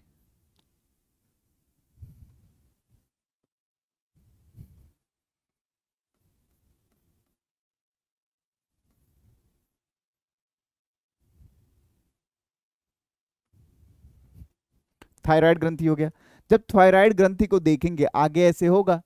थायराइड ग्रंथि हो गया। जब थायराइड ग्रंथि को देखेंगे आगे ऐसे होगा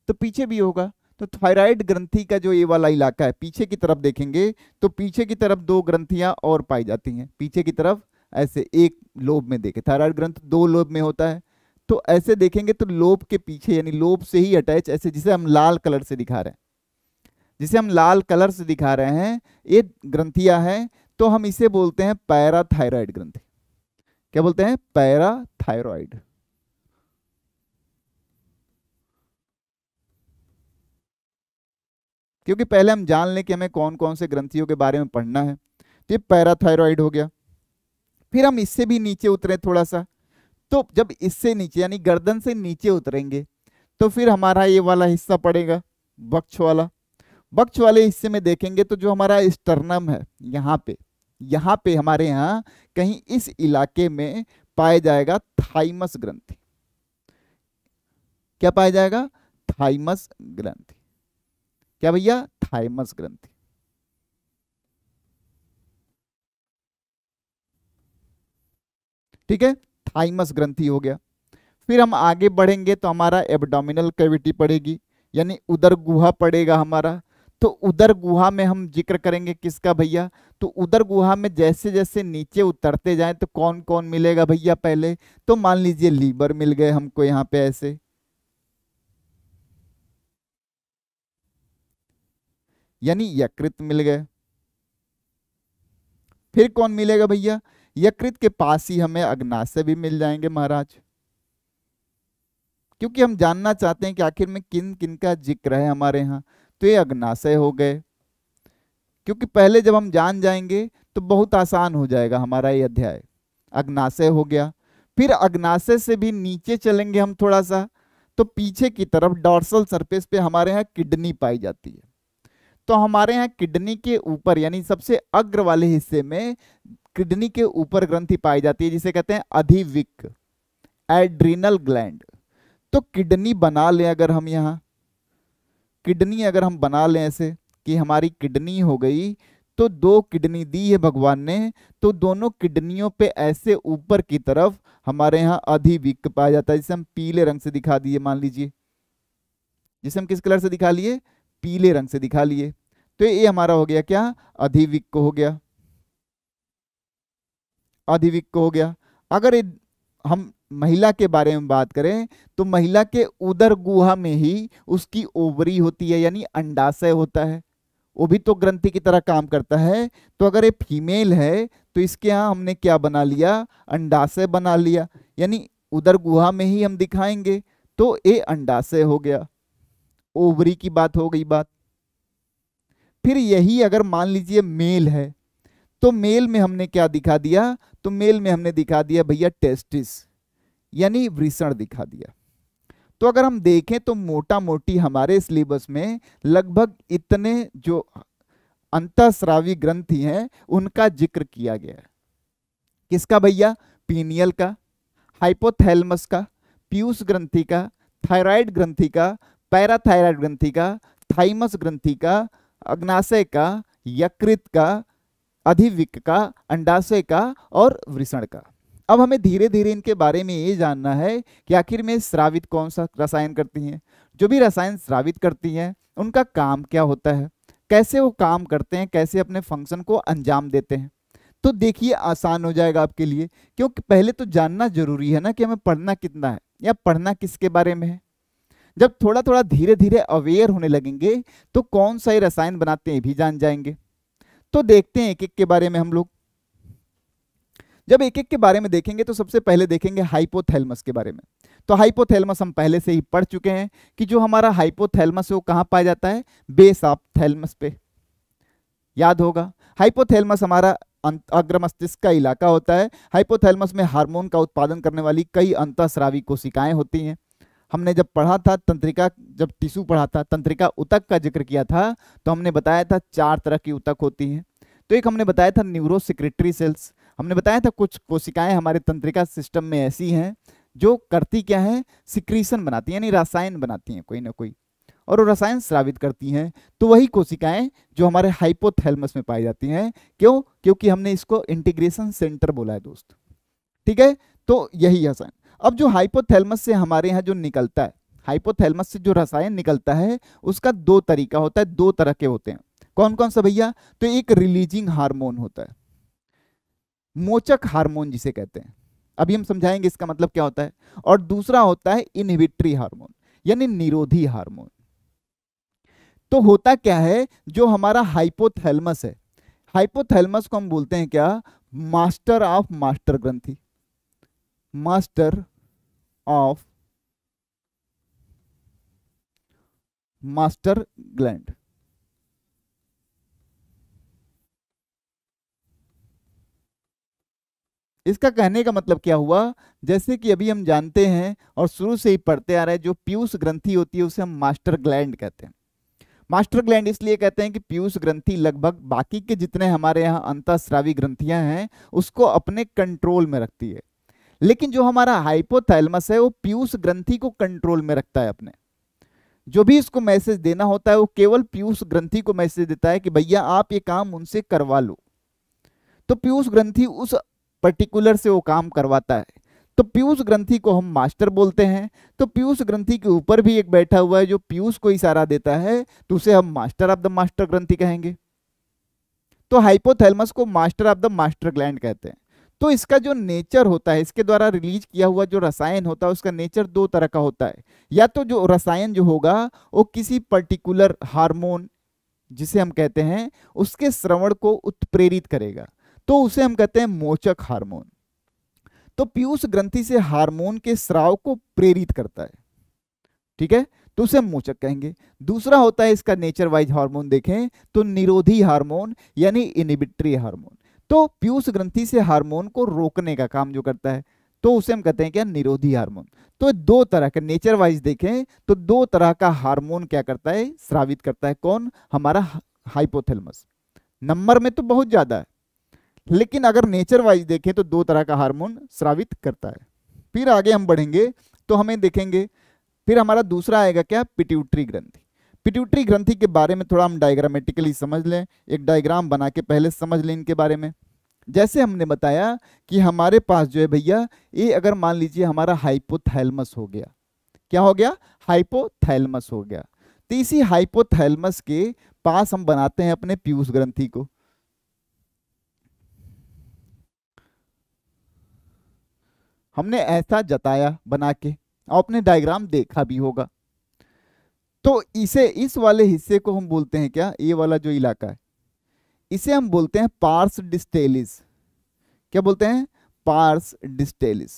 तो पीछे भी होगा। तो थायराइड ग्रंथि का जो ये वाला इलाका है, पीछे की तरफ देखेंगे तो पीछे की तरफ 2 ग्रंथियां और पाई जाती हैं, पीछे की तरफ ऐसे एक लोब में। देखे थायराइड ग्रंथ 2 लोब में होता है, तो ऐसे देखेंगे तो लोब के पीछे यानी लोब से ही अटैच, ऐसे जिसे हम लाल कलर से दिखा रहे हैं, जिसे हम लाल कलर से दिखा रहे हैं, ये ग्रंथियां हैं। तो हम इसे बोलते हैं पैराथायराइड ग्रंथि। क्या बोलते हैं, पैराथायरॉइड। क्योंकि पहले हम जान लें कि हमें कौन कौन से ग्रंथियों के बारे में पढ़ना है। तो ये पैराथायरॉइड हो गया। फिर हम इससे भी नीचे उतरे थोड़ा सा, तो जब इससे नीचे यानी गर्दन से नीचे उतरेंगे तो फिर हमारा ये वाला हिस्सा पड़ेगा, वक्ष वाला। वक्ष वाले हिस्से में देखेंगे तो जो हमारा स्टर्नम है, यहाँ पे हमारे यहाँ कहीं इस इलाके में पाया जाएगा थाइमस ग्रंथि। क्या पाया जाएगा, थाइमस ग्रंथि। क्या भैया, थाइमस ग्रंथि। ठीक है, थाइमस ग्रंथि हो गया। फिर हम आगे बढ़ेंगे तो हमारा एब्डोमिनल कैविटी पड़ेगी, यानी उदर गुहा पड़ेगा हमारा। तो उदर गुहा में हम जिक्र करेंगे किसका भैया? तो उदर गुहा में जैसे जैसे नीचे उतरते जाएं तो कौन कौन मिलेगा भैया? पहले तो मान लीजिए लीवर मिल गए हमको यहाँ पे ऐसे, यानी यकृत मिल गए। फिर कौन मिलेगा भैया? यकृत के पास ही हमें अग्नाशय भी मिल जाएंगे महाराज, क्योंकि हम जानना चाहते हैं कि आखिर में किन किन का जिक्र है हमारे यहाँ। तो ये अग्नाशय हो गए, क्योंकि पहले जब हम जान जाएंगे तो बहुत आसान हो जाएगा हमारा ये अध्याय। अग्नाशय हो गया। फिर अग्नाशय से भी नीचे चलेंगे हम थोड़ा सा, तो पीछे की तरफ डॉर्सल सरफेस पे हमारे यहाँ किडनी पाई जाती है। तो हमारे यहाँ किडनी के ऊपर यानी सबसे अग्र वाले हिस्से में किडनी के ऊपर ग्रंथि पाई जाती है, जिसे कहते हैं अधिविक, एड्रीनल ग्लैंड। तो किडनी बना लें अगर हम यहाँ, किडनी अगर हम बना लें ऐसे कि हमारी किडनी हो गई, तो दो किडनी दी है भगवान ने, तो दोनों किडनियों पे ऐसे ऊपर की तरफ हमारे यहाँ अधिविक पाया जाता है, जिसे हम पीले रंग से दिखा दिए, मान लीजिए, जिसे हम किस कलर से दिखा लिए? पीले रंग से दिखा लिए। तो ये हमारा हो गया क्या? अधिविक हो गया, अधिविक हो गया। अगर हम महिला के बारे में बात करें तो महिला के उदर गुहा में ही उसकी ओवरी होती है, यानी अंडाशय होता है, वो भी तो ग्रंथि की तरह काम करता है। तो अगर ये फीमेल है तो इसके यहाँ हमने क्या बना लिया? अंडाशय बना लिया, यानी उदर गुहा में ही हम दिखाएंगे, तो ये अंडाशय हो गया, ओवरी की बात हो गई बात। फिर यही अगर मान लीजिए मेल है, तो मेल में हमने क्या दिखा दिया? तो मेल में हमने दिखा दिया भैया टेस्टिस, यानी वृषण दिखा दिया। तो अगर हम देखें तो मोटा मोटी हमारे सिलेबस में लगभग इतने जो अंतःस्रावी ग्रंथि हैं उनका जिक्र किया गया है। किसका भैया? पीनियल का, हाइपोथैलेमस का, पीयूष ग्रंथि का, थायराइड ग्रंथि का, पैराथायराइड ग्रंथि का, थाइमस ग्रंथि का, अग्नाशय का, यकृत का, अधिविक का, अंडाशय का और वृषण का। अब हमें धीरे धीरे इनके बारे में ये जानना है कि आखिर में स्रावित कौन सा रसायन करती हैं। जो भी रसायन स्रावित करती हैं उनका काम क्या होता है, कैसे वो काम करते हैं, कैसे अपने फंक्शन को अंजाम देते हैं। तो देखिए आसान हो जाएगा आपके लिए, क्योंकि पहले तो जानना जरूरी है ना कि हमें पढ़ना कितना है या पढ़ना किसके बारे में है। जब थोड़ा थोड़ा धीरे धीरे अवेयर होने लगेंगे तो कौन सा ये रसायन बनाते हैं भी जान जाएंगे। तो देखते हैं एक एक के बारे में हम लोग। जब एक एक के बारे में देखेंगे तो सबसे पहले देखेंगे हाइपोथैलेमस के बारे में। तो हाइपोथैलेमस हम पहले से ही पढ़ चुके हैं कि जो हमारा हाइपोथैलेमस है वो कहाँ पाया जाता है? बेस ऑफ थैलेमस पे, याद होगा। हाइपोथैलेमस हमारा अग्र मस्तिष्क का इलाका होता है। हाइपोथैलेमस में हार्मोन का उत्पादन करने वाली कई अंतःस्रावी कोशिकाएं होती हैं। हमने जब पढ़ा था तंत्रिका, जब टिश्यू पढ़ा था, तंत्रिका उतक का जिक्र किया था, तो हमने बताया था 4 तरह की उतक होती हैं। तो एक हमने बताया था न्यूरो सिक्रेटरी सेल्स, हमने बताया था कुछ कोशिकाएं हमारे तंत्रिका सिस्टम में ऐसी हैं जो करती क्या है? सिक्रीशन बनाती हैं, यानी रसायन बनाती हैं कोई ना कोई, और वो रसायन स्रावित करती हैं। तो वही कोशिकाएं जो हमारे हाइपोथैलेमस में पाई जाती हैं। क्यों? क्योंकि हमने इसको इंटीग्रेशन सेंटर बोला है दोस्त, ठीक है। तो यही रसायन, अब जो हाइपोथैलेमस से हमारे यहाँ जो निकलता है, हाइपोथैलेमस से जो रसायन निकलता है उसका 2 तरीका होता है, 2 तरह के होते हैं। कौन कौन सा भैया? तो एक रिलीजिंग हार्मोन होता है, मोचक हार्मोन जिसे कहते हैं, अभी हम समझाएंगे इसका मतलब क्या होता है। और दूसरा होता है इनहिबिटरी हार्मोन, यानी निरोधी हार्मोन। तो होता क्या है, जो हमारा हाइपोथैलेमस है, हाइपोथैलेमस को हम बोलते हैं क्या? मास्टर ऑफ मास्टर ग्रंथि, मास्टर ऑफ मास्टर ग्लैंड। इसका कहने का मतलब क्या हुआ? जैसे कि अभी हम जानते हैं और शुरू से ही पढ़ते आ रहे हैं, जो पीयूष ग्रंथि होती है उसे हम मास्टर ग्लैंड कहते हैं। मास्टर ग्लैंड इसलिए कहते हैं कि पीयूष ग्रंथि लगभग बाकी के जितने हमारे यहाँ अंतःस्रावी ग्रंथियां हैं उसको अपने कंट्रोल में रखती है, लेकिन जो हमारा हाइपोथैलेमस है वो पीयूष ग्रंथि को कंट्रोल में रखता है अपने। जो भी इसको मैसेज देना होता है वो केवल पीयूष ग्रंथि को मैसेज देता है कि भैया आप ये काम उनसे करवा लो। तो पीयूष ग्रंथि उस पर्टिकुलर से वो काम करवाता है। तो पीयूष ग्रंथि को हम मास्टर बोलते हैं। तो पीयूष ग्रंथि के ऊपर भी एक बैठा हुआ है जो पीयूष को इशारा देता है, तो उसे हम मास्टर ऑफ द मास्टर ग्रंथि कहेंगे। तो हाइपोथैलेमस को master of the master gland कहते हैं। तो इसका जो नेचर होता है, इसके द्वारा रिलीज किया हुआ जो रसायन होता है, उसका नेचर दो तरह का होता है। या तो जो रसायन जो होगा वो किसी पर्टिकुलर हार्मोन जिसे हम कहते हैं उसके श्रवण को उत्प्रेरित करेगा, तो उसे हम कहते हैं मोचक हार्मोन। तो पीयूष ग्रंथि से हार्मोन के स्राव को प्रेरित करता है, ठीक है, तो उसे हम मोचक कहेंगे। दूसरा होता है इसका नेचर वाइज हार्मोन देखें तो निरोधी हार्मोन यानी इनहिबिटरी हार्मोन। तो पीयूष ग्रंथि से हार्मोन को रोकने का काम जो करता है, तो उसे हम कहते हैं क्या, निरोधी हार्मोन। तो दो तरह का नेचर वाइज देखें तो दो तरह का हार्मोन क्या करता है, स्रावित करता है। कौन, हमारा हाइपोथैलेमस। नंबर में तो बहुत ज्यादा है, लेकिन अगर नेचर वाइज देखें तो दो तरह का हार्मोन स्रावित करता है। फिर आगे हम बढ़ेंगे तो हमें देखेंगे, फिर हमारा दूसरा आएगा क्या, पिट्यूटरी ग्रंथि। पिट्यूटरी ग्रंथि के बारे में थोड़ा हम डायग्रामेटिकली समझ लें, एक डायग्राम बना के पहले समझ लें इनके बारे में। जैसे हमने बताया कि हमारे पास जो है भैया, ये अगर मान लीजिए हमारा हाइपोथैलेमस हो गया, क्या हो गया, हाइपोथैलेमस हो गया। तो इसी हाइपोथैलेमस के पास हम बनाते हैं अपने पीयूष ग्रंथि को। हमने ऐसा जताया बना के, आपने डायग्राम देखा भी होगा। तो इसे, इस वाले हिस्से को हम बोलते हैं क्या, ये वाला जो इलाका है इसे हम बोलते हैं पार्स डिस्टेलिस। क्या बोलते हैं, पार्स डिस्टेलिस।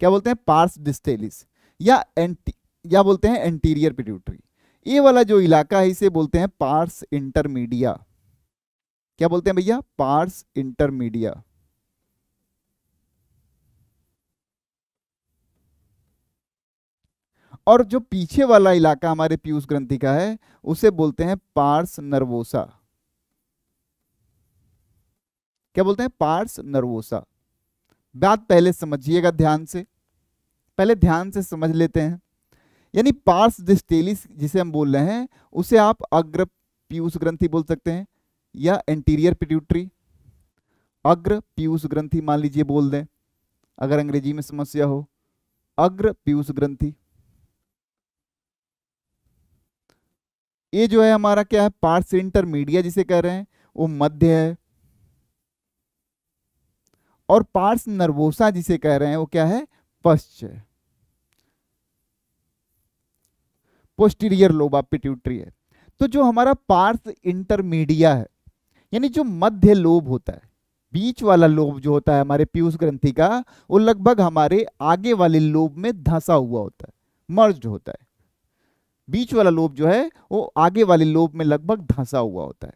क्या बोलते हैं, पार्स डिस्टेलिस, या बोलते हैं एंटीरियर पिट्यूटरी। ये वाला जो इलाका है इसे बोलते हैं पार्स इंटरमीडिया। क्या बोलते हैं भैया, पार्स इंटरमीडिया। और जो पीछे वाला इलाका हमारे पीयूष ग्रंथि का है उसे बोलते हैं पार्स नर्वोसा। क्या बोलते हैं, पार्स नर्वोसा। बात पहले समझिएगा ध्यान से, पहले ध्यान से समझ लेते हैं। यानी पार्स डिस्टेलिस जिसे हम बोल रहे हैं उसे आप अग्र पीयूष ग्रंथि बोल सकते हैं या एंटीरियर पिट्यूटरी। अग्र पीयूष ग्रंथि मान लीजिए बोल दें, अगर अंग्रेजी में समस्या हो, अग्र पीयूष ग्रंथि। ये जो है हमारा क्या है, पार्स इंटरमीडिया जिसे कह रहे हैं वो मध्य है। और पार्स नर्वोसा जिसे कह रहे हैं वो क्या है, पश्च है, पोस्टीरियर लोब ऑफ पिट्यूटरी है। तो जो हमारा पार्स इंटरमीडिया है, यानी जो मध्य लोब होता है, बीच वाला लोब जो होता है हमारे पीयूष ग्रंथि का, वो लगभग हमारे आगे वाले लोब में धंसा हुआ होता है, मर्ज्ड होता है। बीच वाला लोब जो है वो आगे वाले लोब में लगभग धंसा हुआ होता है।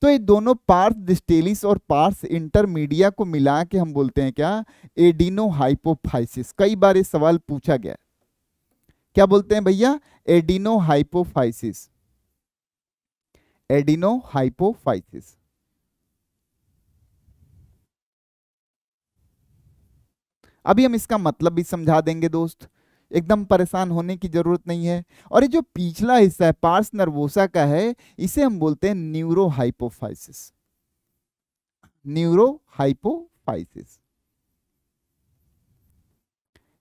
तो ये दोनों पार्स डिस्टेलिस और पार्स इंटरमीडिया को मिला के हम बोलते हैं क्या, एडिनो हाइपोफाइसिस। कई बार ये सवाल पूछा गया, क्या बोलते हैं भैया, एडिनो हाइपोफाइसिस, एडिनो हाइपोफाइसिस। अभी हम इसका मतलब भी समझा देंगे दोस्त, एकदम परेशान होने की जरूरत नहीं है। और ये जो पिछला हिस्सा है पार्स नर्वोसा का है, इसे हम बोलते हैं neuro hypophysis, neuro hypophysis.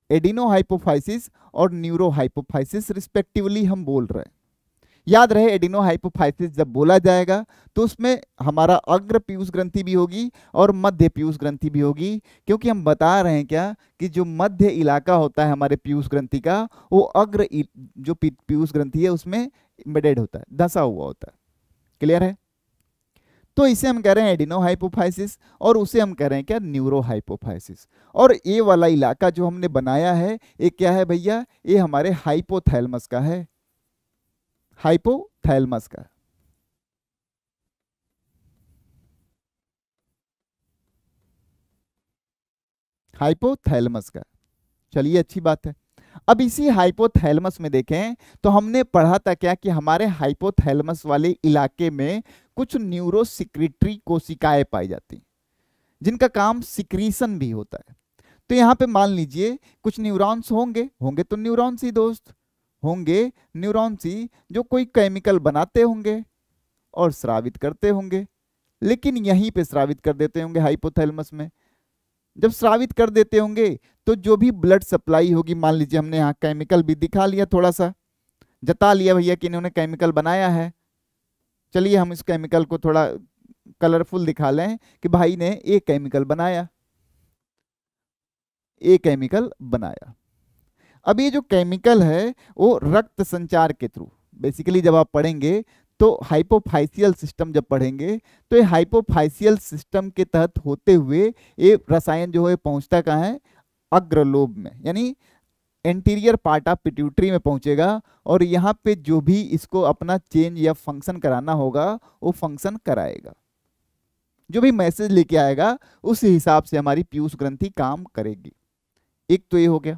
Adeno hypophysis और न्यूरो हाइपोफाइसिस रिस्पेक्टिवली हम बोल रहे हैं। याद रहे, एडिनो हाइपोफाइसिस जब बोला जाएगा तो उसमें हमारा अग्र पीयूष ग्रंथि भी होगी और मध्य पीयूष ग्रंथि भी होगी, क्योंकि हम बता रहे हैं क्या कि जो मध्य इलाका होता है हमारे पीयूष ग्रंथि का, वो अग्र जो पीयूष ग्रंथि है उसमें एम्बेडेड होता है, धंसा हुआ होता है। क्लियर है? तो इसे हम कह रहे हैं एडिनो हाइपोफाइसिस और उसे हम कह रहे हैं क्या, न्यूरो हाइपोफाइसिस। और ये वाला इलाका जो हमने बनाया है ये क्या है भैया, ये हमारे हाइपोथैलेमस का है, हाइपोथैलेमस का। हाइपोथैलेमस का, चलिए अच्छी बात है। अब इसी हाइपोथैलेमस में देखें तो हमने पढ़ा था क्या कि हमारे हाइपोथैलेमस वाले इलाके में कुछ न्यूरोसिक्रेटरी कोशिकाएं पाई जाती जिनका काम सिक्रीशन भी होता है। तो यहाँ पे मान लीजिए कुछ न्यूरॉन्स होंगे, होंगे तो न्यूरॉन्स ही दोस्त, होंगे न्यूरॉन्स ही जो कोई केमिकल बनाते होंगे और स्रावित करते होंगे। लेकिन यहीं पे स्रावित कर देते होंगे हाइपोथैलेमस में। जब स्रावित कर देते होंगे तो जो भी ब्लड सप्लाई होगी, मान लीजिए हमने यहाँ केमिकल भी दिखा लिया, थोड़ा सा जता लिया भैया कि इन्होंने केमिकल बनाया है, चलिए हम इस केमिकल को थोड़ा कलरफुल दिखा लें कि भाई ने ए केमिकल बनाया, ए केमिकल बनाया। अब ये जो केमिकल है वो रक्त संचार के थ्रू, बेसिकली जब आप पढ़ेंगे तो हाइपोफाइसियल सिस्टम जब पढ़ेंगे तो ये हाइपोफाइसियल सिस्टम के तहत होते हुए ये रसायन जो है पहुंचता कहाँ है, अग्रलोब में, यानी एंटीरियर पार्ट ऑफ पिट्यूटरी में पहुंचेगा, और यहाँ पे जो भी इसको अपना चेंज या फंक्शन कराना होगा वो फंक्शन कराएगा, जो भी मैसेज लेके आएगा उस हिसाब से हमारी पीयूष ग्रंथि काम करेगी। एक तो ये हो गया।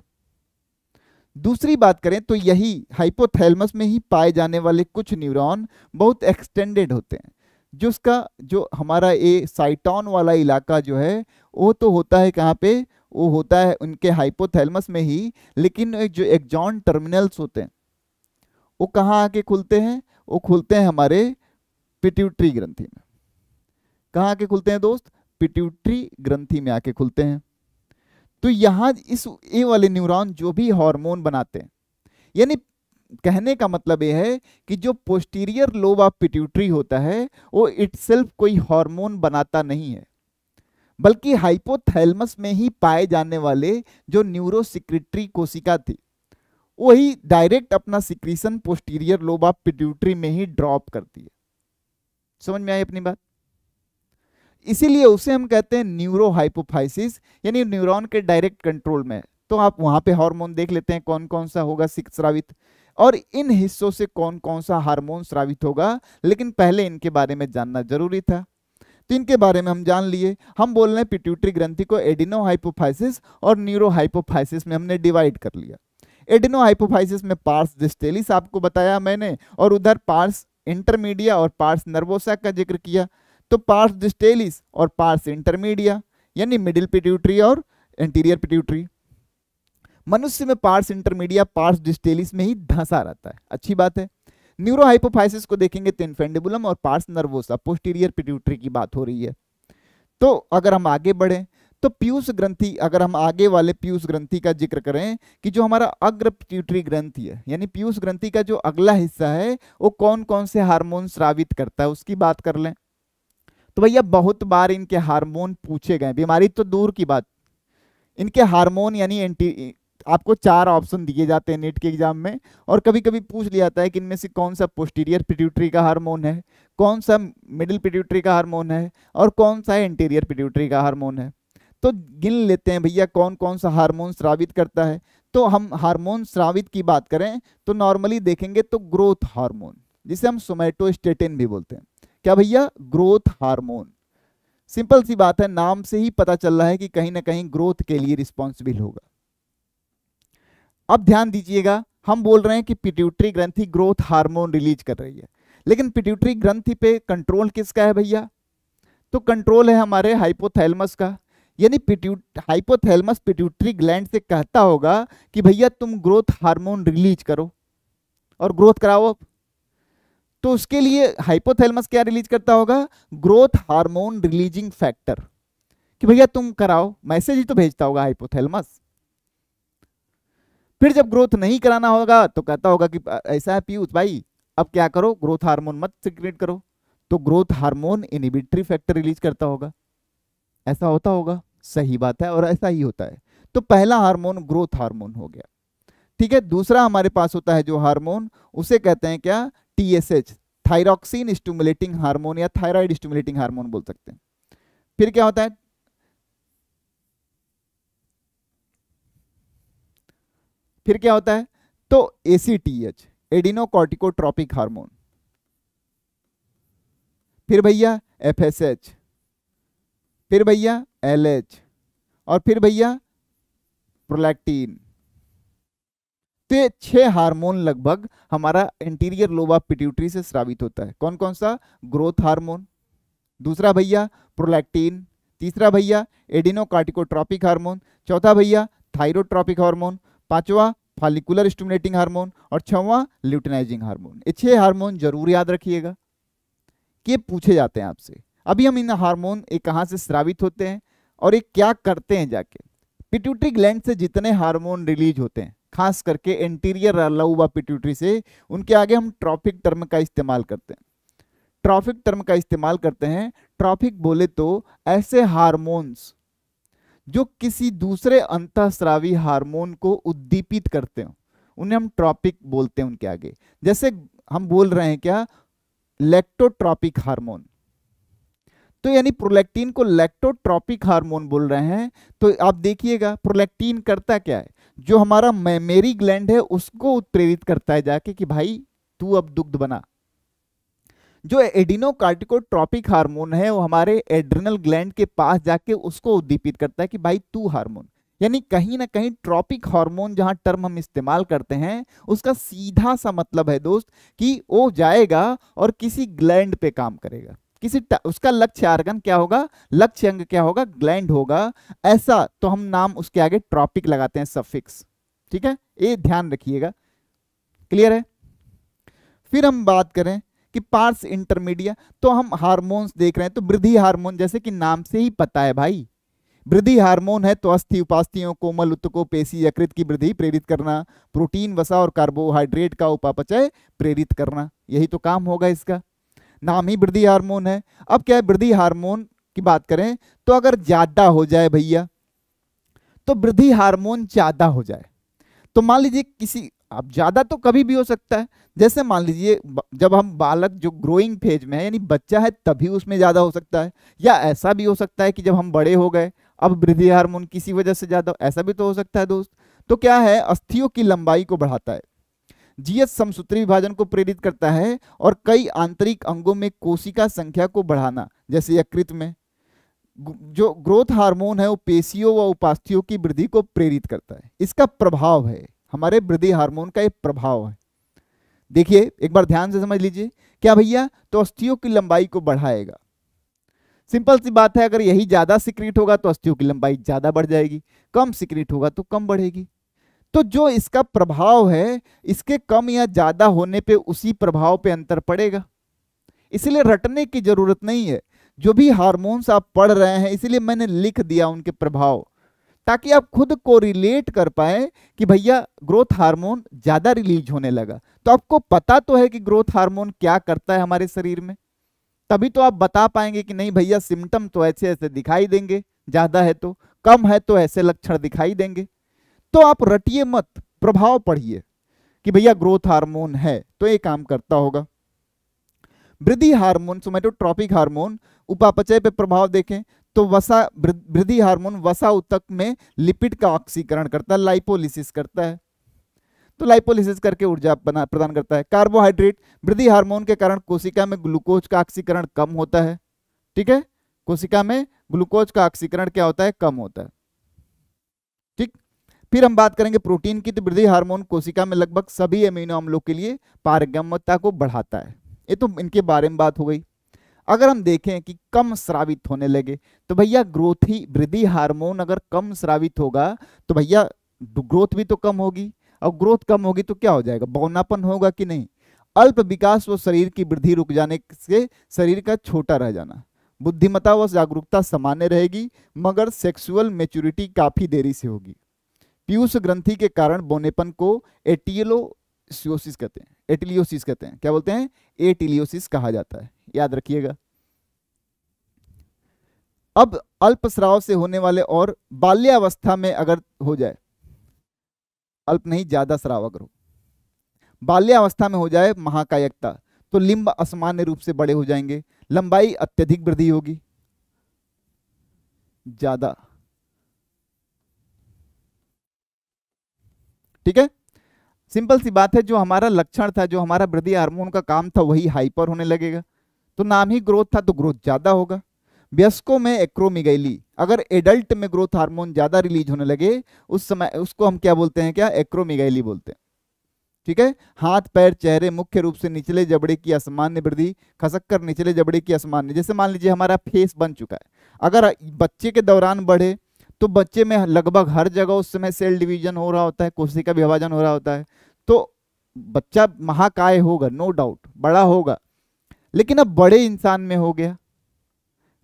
दूसरी बात करें तो यही हाइपोथैलेमस में ही पाए जाने वाले कुछ न्यूरॉन बहुत एक्सटेंडेड होते हैं, जो उसका जो हमारा ये साइटॉन वाला इलाका जो है वो तो होता है कहाँ पे, वो होता है उनके हाइपोथैलेमस में ही, लेकिन जो एक्सॉन टर्मिनल्स होते हैं वो कहाँ आके खुलते हैं, वो खुलते हैं हमारे पिट्यूटरी ग्रंथि में। कहाँ आके खुलते हैं दोस्त, पिट्यूटरी ग्रंथि में आके खुलते हैं। तो यहाँ इस ए वाले न्यूरॉन जो भी हार्मोन बनाते हैं, यानी कहने का मतलब यह है कि जो पोस्टीरियर लोब ऑफ पिट्यूटरी होता है वो इटसेल्फ कोई हार्मोन बनाता नहीं है, बल्कि हाइपोथैलेमस में ही पाए जाने वाले जो न्यूरोसिक्रेटरी कोशिका थी वही डायरेक्ट अपना secretion posterior lobe of pituitary में ही ड्रॉप करती है। समझ में आई अपनी बात? इसीलिए उसे हम कहते हैं न्यूरो हाइपोफाइसिस, यानी न्यूरॉन के डायरेक्ट कंट्रोल में। तो आप वहां पे हार्मोन देख लेते हैं कौन कौन सा होगा स्रावित, और इन हिस्सों से कौन कौन सा हार्मोन स्रावित होगा, लेकिन पहले इनके बारे में जानना जरूरी था। तो इनके बारे में हम जान लिए। हम बोल रहे हैं पिट्यूटरी ग्रंथि को एडिनो हाइपोफाइसिस और न्यूरो हाइपोफाइसिस में हमने डिवाइड कर लिया। एडिनो हाइपोफाइसिस में पार्स डिस्टेलिस आपको बताया मैंने, और उधर पार्स इंटरमीडिया और पार्स नर्वोसा का जिक्र किया। तो पार्स डिस्टेलिस और पार्स इंटरमीडिया यानी मिडिल पिट्यूटरी और एंटीरियर पिट्यूटरी। मनुष्य में पार्स इंटरमीडिया पार्स डिस्टेलिस में ही धंसा रहता है, अच्छी बात है। न्यूरो हाइपोफाइसिस को देखेंगे तो इन्फेंडिबुलम और पार्स नर्वोसा पोस्टीरियर पिट्यूटरी की बात हो रही है। तो अगर हम आगे बढ़े तो पीयूष ग्रंथि, अगर हम आगे वाले पीयूष ग्रंथि का जिक्र करें कि जो हमारा अग्र पिट्यूटरी ग्रंथि है, यानी पीयूष ग्रंथि का जो अगला हिस्सा है वो कौन कौन से हार्मोन स्रावित करता है उसकी बात कर लें। तो भैया बहुत बार इनके हार्मोन पूछे गए, बीमारी तो दूर की बात, इनके हार्मोन यानी आपको 4 ऑप्शन दिए जाते हैं नीट के एग्जाम में, और कभी कभी पूछ लिया जाता है कि इनमें से कौन सा पोस्टीरियर पिट्यूटरी का हार्मोन है, कौन सा मिडिल पिट्यूटरी का हार्मोन है, और कौन सा इंटीरियर पिट्यूटरी का हार्मोन है। तो गिन लेते हैं भैया कौन कौन सा हार्मोन स्रावित करता है। तो हम हार्मोन स्रावित की बात करें तो नॉर्मली देखेंगे तो ग्रोथ हार्मोन, जिसे हम सोमैटोस्टेटिन भी बोलते हैं। क्या भैया? Growth hormone. सिंपल सी बात है, नाम से ही पता चल रहा है कि कहीं ना कहीं ग्रोथ के लिए रिस्पॉन्सिबल होगा। अब ध्यान दीजिएगा, हम बोल रहे हैं कि पिट्यूटरी ग्रंथि ग्रोथ हार्मोन रिलीज कर रही है, लेकिन पिट्यूटरी ग्रंथि पे कंट्रोल किसका है भैया? तो कंट्रोल है हमारे हाइपोथैलेमस का, यानी हाइपोथैलेमस पिट्यूटरी ग्लैंड से कहता होगा कि भैया तुम ग्रोथ हार्मोन रिलीज करो और ग्रोथ कराओ। तो उसके लिए हाइपोथैलेमस क्या रिलीज करता होगा? ग्रोथ हार्मोन रिलीजिंग फैक्टर, कि भैया तुम कराओ, मैसेज ही तो भेजता होगा हाइपोथैलेमस। फिर जब ग्रोथ नहीं कराना होगा तो कहता होगा कि ऐसा है पीयूष भाई, अब क्या करो, ग्रोथ हार्मोन मत सिक्रेट करो, तो growth hormone inhibitory factor release करता होगा। ऐसा होता होगा, सही बात है, और ऐसा ही होता है। तो पहला हार्मोन ग्रोथ हार्मोन हो गया, ठीक है। दूसरा हमारे पास होता है जो हार्मोन, उसे कहते हैं क्या? TSH, थायरॉक्सिन स्टिमुलेटिंग हार्मोन या थायराइड स्टिमुलेटिंग हार्मोन बोल सकते हैं। फिर क्या होता है? फिर क्या होता है? तो ACTH, एडिनोकॉर्टिकोट्रोपिक हार्मोन। फिर भैया FSH, फिर भैया LH, और फिर भैया प्रोलैक्टिन। तो ये 6 हार्मोन लगभग हमारा इंटीरियर लोब ऑफ पिट्यूटरी से स्रावित होता है। कौन कौन सा? ग्रोथ हार्मोन, दूसरा भैया प्रोलैक्टिन, तीसरा भैया एडिनोकार्टिकोट्रोपिक हार्मोन, चौथा भैया थायरोट्रोपिक हार्मोन, पांचवा फॉलिकुलर स्टिमुलेटिंग हार्मोन, और छठवां ल्यूटिनाइजिंग हार्मोन। ये 6 हार्मोन जरूर याद रखिएगा कि ये पूछे जाते हैं आपसे। अभी हम इन हार्मोन एक कहाँ से स्रावित होते हैं और ये क्या करते हैं जाके। पिट्यूटरी ग्लैंड से जितने हार्मोन रिलीज होते हैं, खास करके एंटीरियर लौबा पिट्यूटरी से, उनके आगे हम ट्रॉफिक टर्म का इस्तेमाल करते हैं। ट्रॉफिक टर्म का इस्तेमाल करते हैं। ट्रॉफिक बोले तो ऐसे हार्मोन्स जो किसी दूसरे अंतःस्रावी हार्मोन को उद्दीपित करते हो, उन्हें हम ट्रॉपिक बोलते हैं उनके आगे। जैसे हम बोल रहे हैं क्या, लैक्टोट्रॉपिक हार्मोन, तो यानी प्रोलैक्टिन को लैक्टोट्रॉपिक हार्मोन बोल रहे हैं। तो आप देखिएगा प्रोलैक्टिन करता क्या है, जो हमारा मेमरी ग्लैंड है उसको उत्प्रेरित करता है जाके कि भाई तू अब दुग्ध बना। जो एडिनोकार्टिकोट्रॉपिक हार्मोन है वो हमारे एड्रिनल ग्लैंड के पास जाके उसको उद्दीपित करता है कि भाई तू हार्मोन। यानी कहीं ना कहीं ट्रॉपिक हार्मोन जहां टर्म हम इस्तेमाल करते हैं उसका सीधा सा मतलब है दोस्त कि वो जाएगा और किसी ग्लैंड पे काम करेगा, उसका लक्ष्य आर्गन क्या होगा, लक्ष्य अंग क्या होगा, ग्लैंड होगा। ऐसा तो हम नाम उसके आगे ट्रॉपिक लगाते हैं, सफिक्स। ठीक है, ये ध्यान रखिएगा। क्लियर है। फिर हम बात करें कि पार्स इंटरमीडिया, तो हम हार्मोन्स देख रहे हैं। तो वृद्धि हार्मोन, जैसे कि नाम से ही पता है भाई, वृद्धि हार्मोन है तो अस्थि उपास्थियों कोमल उत्तकों पेशी यकृत की वृद्धि प्रेरित करना, प्रोटीन वसा और कार्बोहाइड्रेट का उपापचय प्रेरित करना, यही तो काम होगा इसका। नाम ही वृद्धि हार्मोन है। अब क्या है, वृद्धि हार्मोन की बात करें तो अगर ज्यादा हो जाए भैया, तो वृद्धि हार्मोन ज्यादा हो जाए तो मान लीजिए किसी, अब ज्यादा तो कभी भी हो सकता है। जैसे मान लीजिए जब हम बालक जो ग्रोइंग फेज में है यानी बच्चा है तभी उसमें ज्यादा हो सकता है, या ऐसा भी हो सकता है कि जब हम बड़े हो गए अब वृद्धि हार्मोन किसी वजह से ज्यादा, ऐसा भी तो हो सकता है दोस्त। तो क्या है, अस्थियों की लंबाई को बढ़ाता है, जीएच समसूत्री विभाजन को प्रेरित करता है और कई आंतरिक अंगों में कोशिका संख्या को बढ़ाना, जैसे यकृत में। जो ग्रोथ हार्मोन है वो पेशियों व उपास्थियों की वृद्धि को प्रेरित करता है। इसका प्रभाव है, हमारे वृद्धि हार्मोन का एक प्रभाव है। देखिए एक बार ध्यान से समझ लीजिए, क्या भैया, तो अस्थियों की लंबाई को बढ़ाएगा। सिंपल सी बात है, अगर यही ज्यादा सिक्रीट होगा तो अस्थियों की लंबाई ज्यादा बढ़ जाएगी, कम सिक्रीट होगा तो कम बढ़ेगी। तो जो इसका प्रभाव है, इसके कम या ज्यादा होने पे उसी प्रभाव पे अंतर पड़ेगा। इसलिए रटने की जरूरत नहीं है, जो भी हार्मोन्स आप पढ़ रहे हैं इसलिए मैंने लिख दिया उनके प्रभाव, ताकि आप खुद को रिलेट कर पाए कि भैया ग्रोथ हार्मोन ज्यादा रिलीज होने लगा, तो आपको पता तो है कि ग्रोथ हार्मोन क्या करता है हमारे शरीर में, तभी तो आप बता पाएंगे कि नहीं भैया सिम्टम तो ऐसे ऐसे दिखाई देंगे, ज्यादा है तो, कम है तो ऐसे लक्षण दिखाई देंगे। तो आप रटिए मत, प्रभाव पढ़िए कि भैया ग्रोथ हार्मोन है तो ये काम करता होगा। वृद्धि हार्मोन, सोमेटोट्रॉपिक हार्मोन, उपापचय पे प्रभाव देखें तो वसा, वृद्धि हार्मोन वसा ऊतक में लिपिड का ऑक्सीकरण करता है, लाइपोलिसिस करता है, तो लाइपोलिसिस करके ऊर्जा प्रदान करता है। कार्बोहाइड्रेट, वृद्धि हार्मोन के कारण कोशिका में ग्लूकोज का ऑक्सीकरण कम होता है। ठीक है, कोशिका में ग्लूकोज का ऑक्सीकरण क्या होता है, कम होता है। ठीक, फिर हम बात करेंगे प्रोटीन की, तो वृद्धि हार्मोन कोशिका में लगभग सभी अमीनो अम्लों के लिए पारगम्यता को बढ़ाता है। ये तो इनके बारे में बात हो गई। अगर हम देखें कि कम स्रावित होने लगे तो भैया ग्रोथ ही, वृद्धि हार्मोन अगर कम स्रावित होगा तो भैया ग्रोथ भी तो कम होगी, और ग्रोथ कम होगी तो क्या हो जाएगा, बौनापन होगा कि नहीं। अल्प विकास व शरीर की वृद्धि रुक जाने से शरीर का छोटा रह जाना, बुद्धिमत्ता व जागरूकता सामान्य रहेगी मगर सेक्सुअल मैच्योरिटी काफी देरी से होगी। पीयूष ग्रंथि के कारण बौनेपन को एटिलोसिस कहते हैं, एटिलियोसिस कहते हैं, क्या बोलते हैं, एटिलियोसिस कहा जाता है, याद रखिएगा। अब अल्प स्राव से होने वाले और बाल्यावस्था में अगर हो जाए, अल्प नहीं ज्यादा स्राव अगर हो, बाल्यावस्था में हो जाए महाकायकता, तो लिंब असामान्य रूप से बड़े हो जाएंगे, लंबाई अत्यधिक वृद्धि होगी, ज्यादा। ठीक है, सिंपल सी बात है, जो हमारा लक्षण था, जो हमारा वृद्धि हार्मोन का काम था वही हाइपर होने लगेगा, तो नाम ही ग्रोथ था तो ग्रोथ ज्यादा होगा। वयस्कों में एक्रोमेगैली, अगर एडल्ट में ग्रोथ हार्मोन ज्यादा रिलीज होने लगे उस समय उसको हम क्या बोलते हैं, क्या, एक्रोमेगैली बोलते हैं। ठीक है, हाथ पैर चेहरे मुख्य रूप से निचले जबड़े की असामान्य वृद्धि, खसक कर निचले जबड़े की असामान्य, जैसे मान लीजिए हमारा फेस बन चुका है, अगर बच्चे के दौरान बढ़े तो बच्चे में लगभग हर जगह उस समय सेल डिवीजन हो रहा होता है, कोशिका विभाजन हो रहा होता है, तो बच्चा महाकाय होगा, नो डाउट बड़ा होगा। लेकिन अब बड़े इंसान में हो गया,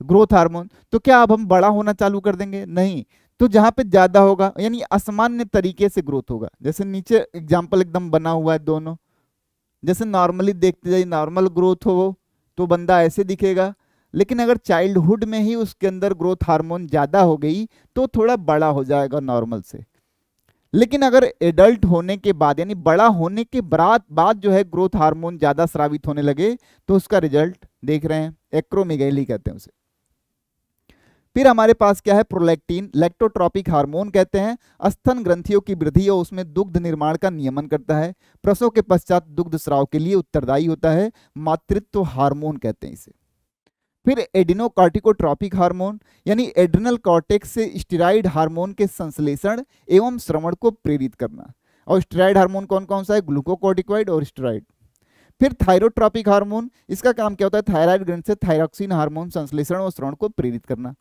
ग्रोथ हार्मोन। तो क्या अब हम बड़ा होना चालू कर देंगे? नहीं। तो जहां पे ज्यादा होगा यानी असामान्य तरीके से ग्रोथ होगा। जैसे नीचे एग्जाम्पल एकदम बना हुआ है दोनों, जैसे नॉर्मली देखते जाइए नॉर्मल ग्रोथ हो तो बंदा ऐसे दिखेगा, लेकिन अगर चाइल्डहुड में ही उसके अंदर ग्रोथ हार्मोन ज्यादा हो गई तो थोड़ा बड़ा हो जाएगा नॉर्मल से। लेकिन अगर एडल्ट होने के बाद यानी बड़ा होने के बाद जो है ग्रोथ हार्मोन ज्यादा स्रावित होने लगे तो उसका रिजल्ट देख रहे हैं, एक्रोमेगैली कहते हैं उसे। फिर हमारे पास क्या है? प्रोलैक्टिन, लैक्टोट्रॉपिक हार्मोन कहते हैं, स्तन ग्रंथियों की वृद्धि और उसमें दुग्ध निर्माण का नियमन करता है, प्रसव के पश्चात दुग्ध स्राव के लिए उत्तरदायी होता है, मातृत्व हार्मोन कहते हैं इसे। फिर एडिनोकार्टिकोट्रॉपिक हार्मोन यानी एड्रिनल कॉर्टेक्स से स्टेरॉइड हार्मोन के संश्लेषण एवं श्रवण को प्रेरित करना। और स्टेरॉइड हार्मोन कौन कौन सा है? ग्लूकोकॉर्टिकॉइड और स्टेरॉइड। फिर थायरोट्रॉपिक हार्मोन, इसका काम क्या होता है? थायराइड ग्रंथि से थायरॉक्सिन हार्मोन संश्लेषण और श्रवण को प्रेरित करना।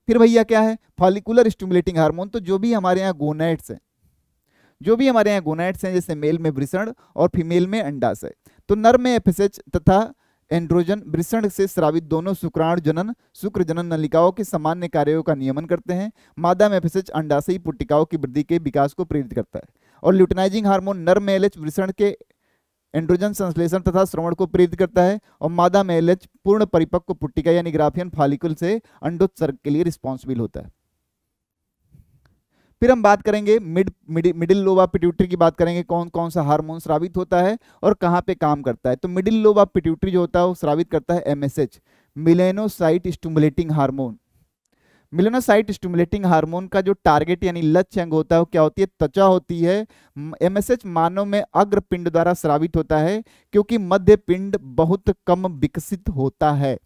फिर भैया क्या है? Follicular stimulating hormone. तो जो भी हमारे यहाँ गोनाइड्स हैं, जैसे मेल में वृषण और फीमेल में अंडाशय, तो नर में एफएसएच तथा एंड्रोजन वृषण से स्रावित दोनों शुक्राणु जनन शुक्र जनन नलिकाओं के सामान्य कार्यों का नियमन करते हैं। मादा में एफएसएच अंडाशयी पुट्टिकाओं की वृद्धि के विकास को प्रेरित करता है। और ल्यूटिनाइजिंग हार्मोन नर में एलएच वृषण के एंड्रोजन संश्लेषण तथा श्रवण को प्रेरित करता है। और मादा में एलएच पूर्ण परिपक्व पुट्टिका यानी ग्राफियन फॉलिकल से अंडोत्सर्ग के लिए रिस्पॉन्सिबल होता है। फिर हम बात करेंगे मिडिल लोब ऑफ पिट्यूटरी की बात करेंगे, कौन कौन सा हार्मोन स्रावित होता है और कहाँ पे काम करता है। तो मिडिल लोब ऑफ पिट्यूटरी जो होता है वो स्रावित करता है MSH, melanocyte stimulating hormone. Melanocyte stimulating hormone का जो टारगेट यानी लक्ष्य अंग होता है वो क्या होती है? त्वचा होती है। एमएसएच मानव में अग्र पिंड द्वारा स्रावित होता है क्योंकि मध्य पिंड बहुत कम विकसित होता है।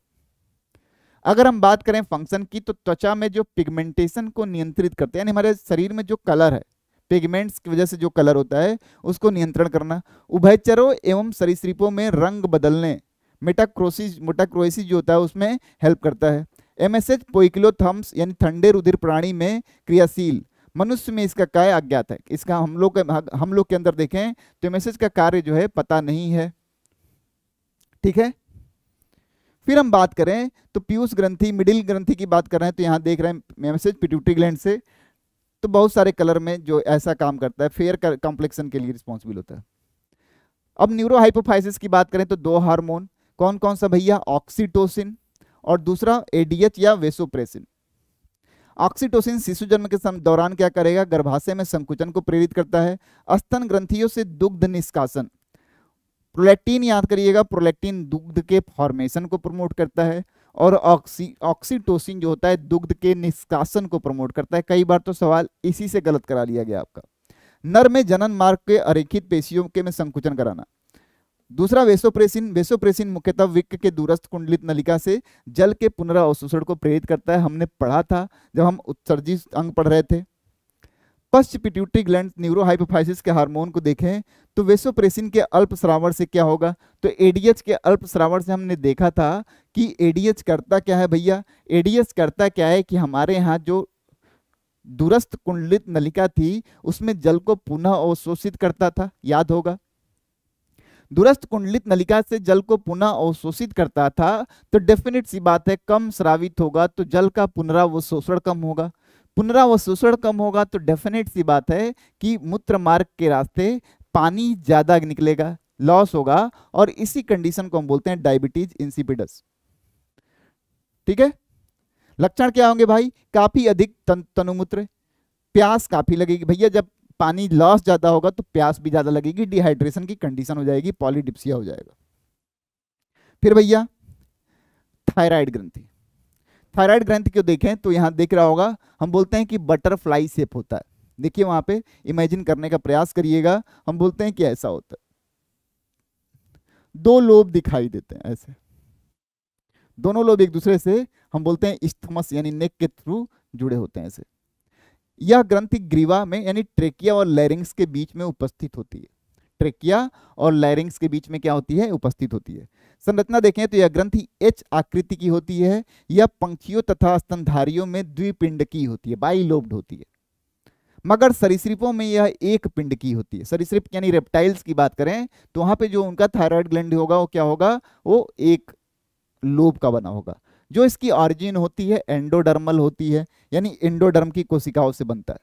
अगर हम बात करें फंक्शन की तो त्वचा में जो पिगमेंटेशन को नियंत्रित करते हैं यानी हमारे शरीर में जो कलर है, पिगमेंट्स की वजह से जो कलर होता है उसको नियंत्रण करना। उभयचरों एवं सरीसृपों में रंग बदलने मेटाक्रोसिस जो होता है उसमें हेल्प करता है। एमएसएच पोइकिलोथर्म्स यानी ठंडे रुधिर प्राणी में क्रियाशील, मनुष्य में इसका कार्य अज्ञात है। इसका हम लोग के अंदर देखें तो एमएसएच का कार्य जो है पता नहीं है। ठीक है। फिर हम बात करें तो पीयूष ग्रंथि, मिडिल ग्रंथि की बात कर रहे हैं तो यहाँ देख रहे हैं एमएसएच पिट्यूटरी ग्लैंड से तो बहुत सारे कलर में जो ऐसा काम करता है, फेयर कॉम्प्लेक्शन के लिए रिस्पॉन्सिबल होता है। अब न्यूरोहाइपोफाइसिस की बात करें तो दो हार्मोन, कौन कौन सा भैया? ऑक्सीटोसिन और दूसरा एडीएच या वेसोप्रेसिन। ऑक्सीटोसिन शिशु जन्म के दौरान क्या करेगा? गर्भाशय में संकुचन को प्रेरित करता है, स्तन ग्रंथियों से दुग्ध निष्कासन। प्रोलैक्टिन याद करिएगा, प्रोलैक्टिन दुग्ध के फॉर्मेशन को प्रमोट करता है और ऑक्सीटोसिन जो होता है दुग्ध के निष्कासन को प्रमोट करता है। कई बार तो सवाल इसी से गलत करा लिया गया आपका। नर में जनन मार्ग के अरेखित पेशियों के में संकुचन कराना। दूसरा वेसोप्रेसिन मुख्यतः विक्क के दूरस्थ कुंडलित नलिका से जल के पुनरावशोषण को प्रेरित करता है। हमने पढ़ा था जब हम उत्सर्जी अंग पढ़ रहे थे। पश्च पिट्यूटरी ग्लैंड न्यूरोहाइपोफाइसिस के हार्मोन को देखें तो वेसोप्रेसिन के अल्प स्रावण से क्या होगा? तो एडीएच के अल्प स्रावण से हमने देखा था कि एडीएच करता क्या है भैया? एडीएच करता क्या है कि हमारे यहाँ जो दूरस्थ कुंडलित नलिका थी उसमें जल को पुनः अवशोषित करता था, याद होगा। दूरस्थ कुंडलित नलिका से जल को पुनः अवशोषित करता था तो डेफिनेट सी बात है कम स्रावित होगा तो जल का पुनरावशोषण कम होगा। पुनरावशोषण कम होगा तो डेफिनेट सी बात है कि मूत्र मार्ग के रास्ते पानी ज्यादा निकलेगा, लॉस होगा और इसी कंडीशन को हम बोलते हैं डायबिटीज इंसिपिडस। ठीक है। लक्षण क्या होंगे भाई? काफी अधिक तनुमूत्र, प्यास काफी लगेगी भैया, जब पानी लॉस ज्यादा होगा तो प्यास भी ज्यादा लगेगी, डिहाइड्रेशन की कंडीशन हो जाएगी, पॉलीडिप्सिया हो जाएगा। फिर भैया थायराइड ग्रंथि, थायराइड ग्रंथि को देखें तो यहां देख रहा होगा हम बोलते हैं कि बटरफ्लाई शेप होता है। देखिए वहां पे इमेजिन करने का प्रयास करिएगा, हम बोलते हैं कि ऐसा होता है, दो लोब दिखाई देते हैं ऐसे, दोनों लोब एक दूसरे से हम बोलते हैं इस्थमस यानी नेक के थ्रू जुड़े होते हैं ऐसे। यह ग्रंथि ग्रीवा में यानी ट्रेकिया और लैरिंग्स के बीच में उपस्थित होती है। ट्रेकिया और लैरिंग्स के बीच में क्या होती है? उपस्थित होती है। संरचना देखें तो यह ग्रंथि एच आकृति की होती है। यह पंखियों तथा स्तनधारियों में द्विपिंड की होती है, बाइलोब्ड होती है, मगर सरीसृपों में यह एक पिंड की होती है। सरीसृप यानी रेप्टाइल्स की बात करें तो वहां पे जो उनका थायराइड ग्लैंड होगा वो क्या होगा? वो एक लोब का बना होगा। जो इसकी ऑरिजिन होती है एंडोडर्मल होती है, यानी एंडोडर्म की कोशिकाओं से बनता है।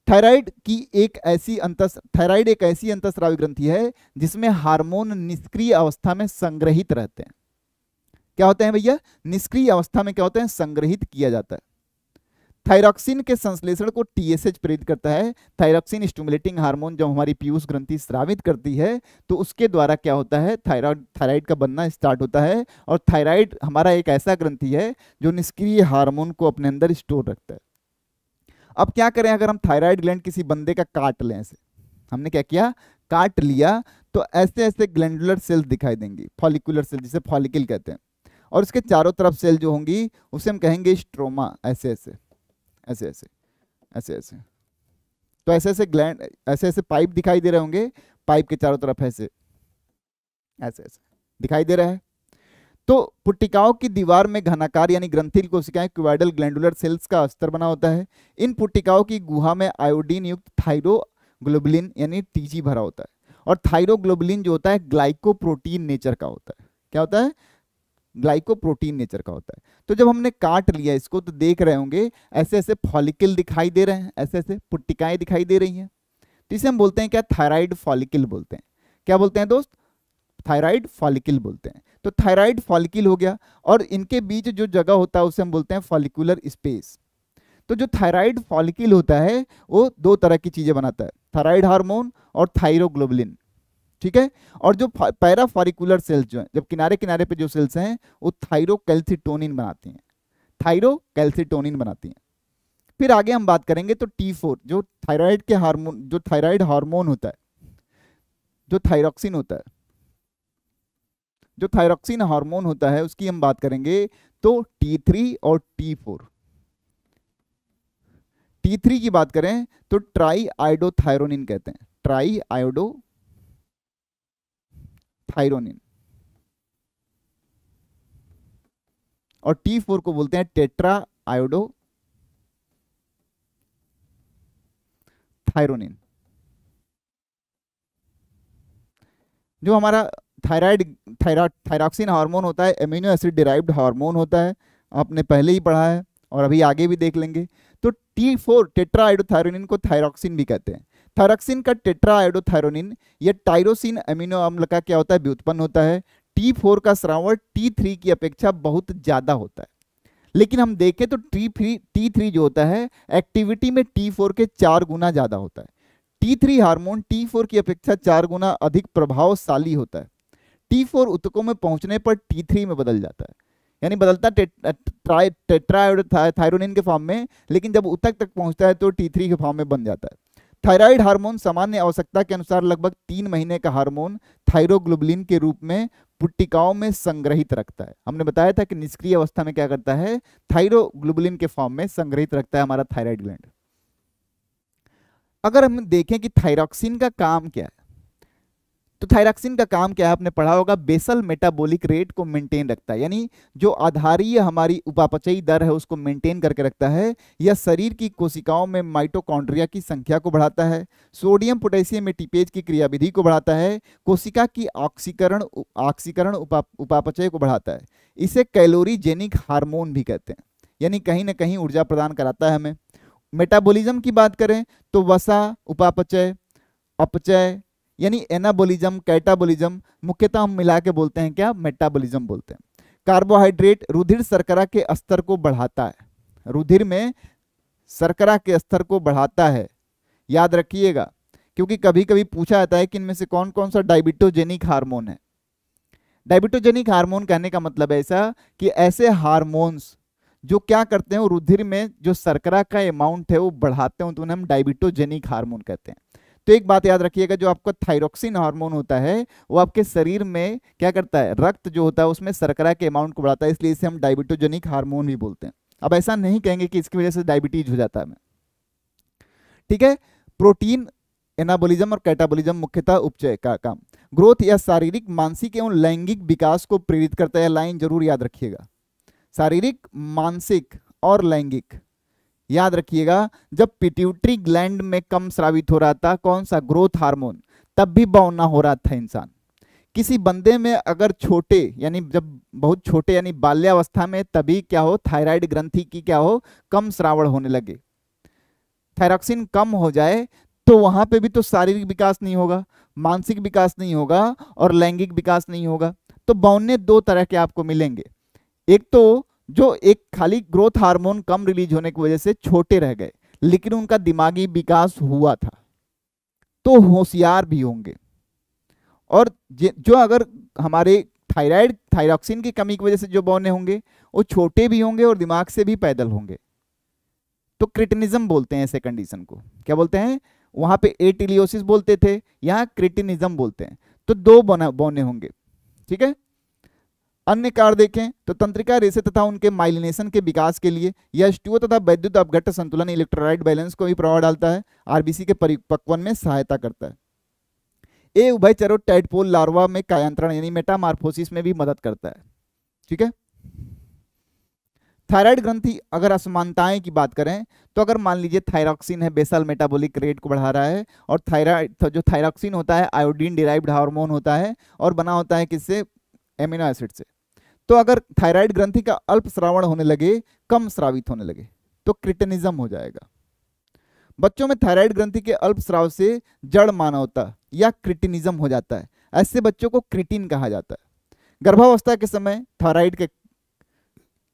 थायराइड एक ऐसी अंतःस्रावी ग्रंथि है जिसमें हार्मोन निष्क्रिय अवस्था में संग्रहित रहते हैं। क्या होते हैं भैया? निष्क्रिय अवस्था में क्या होते हैं? संग्रहित किया जाता है। थायरॉक्सिन के संश्लेषण को टीएसएच प्रेरित करता है। थायरॉक्सिन स्टिमुलेटिंग हार्मोन जब हमारी पीयूष ग्रंथि स्रावित करती है तो उसके द्वारा क्या होता है? थायराइड का बनना स्टार्ट होता है। और थायराइड हमारा एक ऐसा ग्रंथि है जो निष्क्रिय हार्मोन को अपने अंदर स्टोर रखता है। अब क्या करें अगर हम थायराइड ग्लैंड किसी बंदे का काट लें, ऐसे हमने क्या किया? काट लिया, तो ऐसे ऐसे ग्लैंडुलर सेल्स दिखाई देंगी, फॉलिकुलर सेल जिसे फॉलिकल कहते हैं। और उसके चारों तरफ सेल जो होंगी उसे हम कहेंगे स्ट्रोमा। ऐसे ऐसे ऐसे ऐसे ऐसे ऐसे, तो ऐसे ऐसे ग्लैंड, ऐसे ऐसे पाइप दिखाई दे रहे होंगे, पाइप के चारों तरफ ऐसे ऐसे ऐसे दिखाई दे रहा है। तो पुट्टिकाओं की दीवार में घनाकार यानी ग्रंथिल कोशिकाएं क्यूबाइडल ग्लैंडुलर सेल्स का अस्तर बना होता है। इन पुट्टिकाओं की गुहा में आयोडीन युक्त थायरोग्लोबुलिन यानी टीजी भरा होता है। और थायरोग्लोबुलिन जो होता है ग्लाइकोप्रोटीन नेचर का होता है। क्या होता है? ग्लाइकोप्रोटीन नेचर का होता है। तो जब हमने काट लिया इसको तो देख रहे होंगे ऐसे ऐसे फॉलिकल दिखाई दे रहे हैं, ऐसे ऐसे पुट्टिकाएं दिखाई दे रही हैं। तो इसे हम बोलते हैं क्या? थायराइड फॉलिकल बोलते हैं। क्या बोलते हैं दोस्त? थायराइड फॉलिकल बोलते हैं। तो थायराइड फॉलिकल हो गया, और इनके बीच जो जगह होता है उसे हम बोलते हैं फॉलिकुलर स्पेस। तो जो थायराइड फॉलिकल होता है वो दो तरह की चीजें बनाता है, थायराइड हार्मोन और थायरोग्लोबुलिन। ठीक है। और जो पैरा फॉलिकुलर सेल्स जो है, जब किनारे किनारे पे जो सेल्स हैं वो थायरोकैल्सिटोनिन बनाती हैं, थायरोकैल्सिटोनिन बनाती हैं। फिर आगे हम बात करेंगे तो T4 जो थायराइड के हार्मोन, जो थायराइड हार्मोन होता है, जो थायरॉक्सिन होता है, जो थायरॉक्सिन हार्मोन होता है उसकी हम बात करेंगे तो T3 और T4। T3 की बात करें तो ट्राई आयोडोथायरोनिन कहते हैं, ट्राई आयोडोथायरोनिन। और T4 को बोलते हैं टेट्रा आयोडोथायरोनिन। जो हमारा थायरॉक्सिन हार्मोन होता है एमिनो एसिड डिराइव्ड हार्मोन होता है, आपने पहले ही पढ़ा है और अभी आगे भी देख लेंगे। तो T4 टेट्रा आयोडोथायरोनिन को थायरॉक्सिन भी कहते हैं। थायरॉक्सिन का टेट्रा आयोडोथायरोनिन यह टायरोसिन अमीनो अम्ल का क्या होता है? व्युत्पन्न होता है। T4 का स्रावण T3 की अपेक्षा बहुत ज्यादा होता है। लेकिन हम देखें तो T3 जो होता है एक्टिविटी में T4 के 4 गुना ज्यादा होता है। T3 हार्मोन T4 की अपेक्षा 4 गुना अधिक प्रभावशाली होता है। T4 ऊतकों में पहुंचने पर T3 में बदल जाता है, यानी बदलता टेट्राथायरोनिन के फॉर्म में, लेकिन जब ऊतक तक पहुंचता है तो T3 के फॉर्म में बन जाता है। थायराइड हार्मोन सामान्य आवश्यकता के अनुसार लगभग 3 महीने का हार्मोन थायरोग्लोबुलिन के रूप में पुट्टिकाओं में संग्रहित रखता है। हमने बताया था कि निष्क्रिय अवस्था में क्या करता है? थायरोग्लोबुलिन के फॉर्म में संग्रहित रखता है हमारा थायराइड ग्लैंड। अगर हम देखें कि थायरॉक्सिन का काम क्या है, तो थायरॉक्सिन का काम क्या है? आपने पढ़ा होगा, बेसल मेटाबॉलिक रेट को मेंटेन रखता है, यानी जो आधारीय हमारी उपापचयी दर है उसको मेंटेन करके रखता है। यह शरीर की कोशिकाओं में माइटोकॉन्ड्रिया की संख्या को बढ़ाता है, सोडियम पोटेशियम एटीपेज की क्रियाविधि को बढ़ाता है, कोशिका की ऑक्सीकरण उपापचय को बढ़ाता है। इसे कैलोरीजेनिक हार्मोन भी कहते हैं, यानी कहीं ना कहीं ऊर्जा प्रदान कराता है हमें। मेटाबॉलिज्म की बात करें तो वसा, उपापचय, अपचय यानी एनाबोलिज्म, कैटाबोलिज्म, मुख्यतः हम मिला के बोलते हैं क्या? मेटाबॉलिज्म बोलते हैं। कार्बोहाइड्रेट रुधिर शर्करा के स्तर को बढ़ाता है, रुधिर में शर्करा के स्तर को बढ़ाता है, याद रखिएगा, क्योंकि कभी कभी पूछा जाता है कि इनमें से कौन कौन सा डायबिटोजेनिक हार्मोन है। डायबिटोजेनिक हार्मोन कहने का मतलब ऐसा कि ऐसे हार्मोन्स जो क्या करते हैं, रुधिर में जो शर्करा का अमाउंट है वो बढ़ाते हैं, तो उन्हें हम डायबिटोजेनिक हार्मोन कहते हैं। तो एक बात याद रखिएगा, जो आपका थायरॉक्सिन हार्मोन होता है वो आपके शरीर में क्या करता है? रक्त जो होता है उसमें शर्करा के अमाउंट को बढ़ाता है, इसलिए इसे हम डायबिटोजेनिक हार्मोन भी बोलते हैं। अब ऐसा नहीं कहेंगे कि इसकी वजह से डायबिटीज हो जाता है हमें, ठीक है। प्रोटीन एनाबोलिज्म और कैटाबोलिज्म मुख्यतः उपचय का काम। ग्रोथ या शारीरिक, मानसिक एवं लैंगिक विकास को प्रेरित करता है। लाइन जरूर याद रखिएगा, शारीरिक, मानसिक और लैंगिक, याद रखिएगा। जब पिट्यूटरी ग्लैंड में कम स्रावित हो रहा था कौन सा? ग्रोथ हार्मोन, तब भी बौना हो रहा था इंसान। किसी बंदे में अगर छोटे यानी जब बहुत छोटे यानी बाल्यावस्था में तभी क्या हो, थायराइड ग्रंथि की क्या हो, कम स्रावण होने लगे, थायरॉक्सिन कम हो जाए तो वहां पे भी तो शारीरिक विकास नहीं होगा, मानसिक विकास नहीं होगा और लैंगिक विकास नहीं होगा। तो बौने दो तरह के आपको मिलेंगे, एक तो जो एक खाली ग्रोथ हार्मोन कम रिलीज होने की वजह से छोटे रह गए लेकिन उनका दिमागी विकास हुआ था, तो होशियार भी होंगे। और जो अगर हमारे थायरॉक्सिन की कमी की वजह से जो बौने होंगे वो छोटे भी होंगे और दिमाग से भी पैदल होंगे। तो क्रिटिनिज्म बोलते हैं ऐसे कंडीशन को, क्या बोलते हैं, वहां पे एटिलियोसिस बोलते थे, यहाँ क्रिटिनिज्म बोलते हैं। तो दो बौने होंगे, ठीक है। अन्य कार्य देखें तो तंत्रिका रेशे तथा उनके माइलिनेशन के विकास के लिए यह स्टूओ तथा वैद्युत अपघट्ट संतुलन इलेक्ट्रोलाइट बैलेंस को भी प्रभाव डालता है, आरबीसी के परिपक्वन में सहायता करता है। ए उभयचरों टैडपोल लार्वा में कायांतरण यानी मेटामार्फोसिस में भी मदद करता है, ठीक है। थायराइड ग्रंथि अगर असमानताएं की बात करें तो अगर मान लीजिए थायरॉक्सिन है, बेसल मेटाबॉलिक रेट को बढ़ा रहा है, और थायराइड जो थायरॉक्सिन होता है आयोडीन डिराइव्ड हार्मोन होता है और बना होता है किससे, एमिनो एसिड से। तो अगर थायराइड ग्रंथि का अल्प स्रावण होने लगे, कम स्रावित होने लगे, तो क्रिटिनिज्म हो जाएगा। बच्चों में थायराइड ग्रंथि के अल्प स्राव से जड़ मानवता या क्रिटिनिज्म हो जाता है, ऐसे बच्चों को क्रिटिन कहा जाता है। गर्भावस्था के समय थायराइड के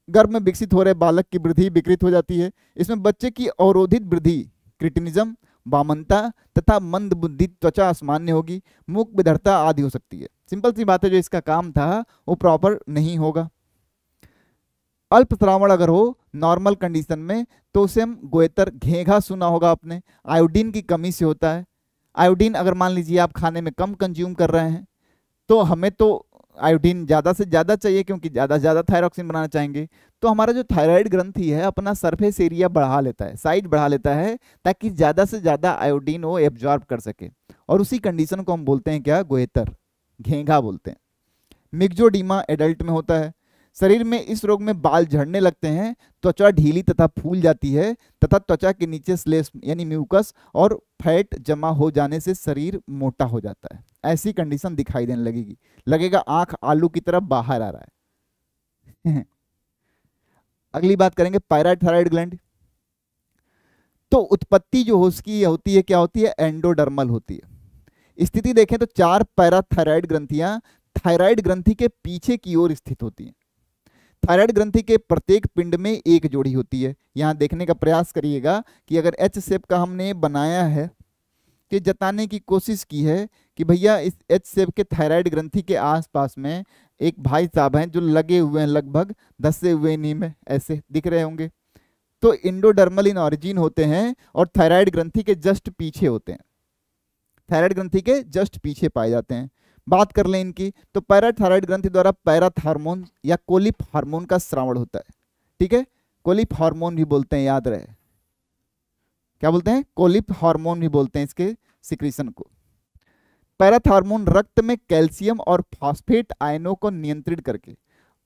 गर्भ में विकसित हो रहे बालक की वृद्धि विकृत हो जाती है, इसमें बच्चे की अवरोधित वृद्धि क्रिटिनिज्म, वामनता तथा मंद बुद्धि, त्वचा असामान्य होगी, मुख विधरता आदि हो सकती है। सिंपल सी बात है, जो इसका काम था वो प्रॉपर नहीं होगा। अल्प श्रावण अगर हो नॉर्मल कंडीशन में तो उसे हम गोएतर, घेघा सुना होगा आपने, आयोडीन की कमी से होता है। आयोडीन अगर मान लीजिए आप खाने में कम कंज्यूम कर रहे हैं तो हमें तो आयोडीन ज़्यादा से ज़्यादा चाहिए क्योंकि ज़्यादा से ज़्यादा थायरॉक्सिन बनाना चाहेंगे, तो हमारा जो थायराइड ग्रंथि है अपना सरफेस एरिया बढ़ा लेता है, साइज बढ़ा लेता है ताकि ज़्यादा से ज़्यादा आयोडीन वो एब्जॉर्ब कर सके, और उसी कंडीशन को हम बोलते हैं क्या, गोएतर, घेघा बोलते हैं। मिक्जोडीमा एडल्ट में होता है। शरीर में इस रोग में बाल झड़ने लगते हैं, त्वचा ढीली तथा फूल जाती है तथा त्वचा के नीचे स्लेश यानी म्यूकस और फैट जमा हो जाने से शरीर मोटा हो जाता है। ऐसी कंडीशन दिखाई देने लगेगी, लगेगा आंख आलू की तरफ बाहर आ रहा है। अगली बात करेंगे पैराथायराइड ग्लैंड। तो उत्पत्ति जो उसकी होती है क्या होती है, एंडोडर्मल होती है। स्थिति देखें तो 4 पैराथायराइड ग्रंथियां थायराइड ग्रंथि के पीछे की ओर स्थित होती हैं। थायराइड ग्रंथि के प्रत्येक पिंड में एक जोड़ी होती है। यहां देखने का प्रयास करिएगा कि अगर एच शेप का हमने बनाया है कि जताने की कोशिश की है कि भैया इस एच शेप के थायराइड ग्रंथि के आसपास में एक भाई साहब हैं जो लगे हुए हैं, लगभग धसे हुए नी में ऐसे दिख रहे होंगे, तो इंडोडर्मल इन ऑरिजिन होते हैं और थायराइड ग्रंथि के जस्ट पीछे होते हैं, थायराइड ग्रंथि के जस्ट पीछे पाए जाते हैं। बात कर लें इनकी तो पैराथायराइड ग्रंथि द्वारा पैराथ हार्मोन या कोलिप हार्मोन का स्रावण होता है, ठीक है। कोलिप हार्मोन भी बोलते हैं, याद रहे, क्या बोलते हैं, कोलिप हार्मोन भी बोलते हैं इसके सिक्रीशन को। पैराथ हार्मोन रक्त में कैल्शियम और फॉस्फेट आयनों को नियंत्रित करके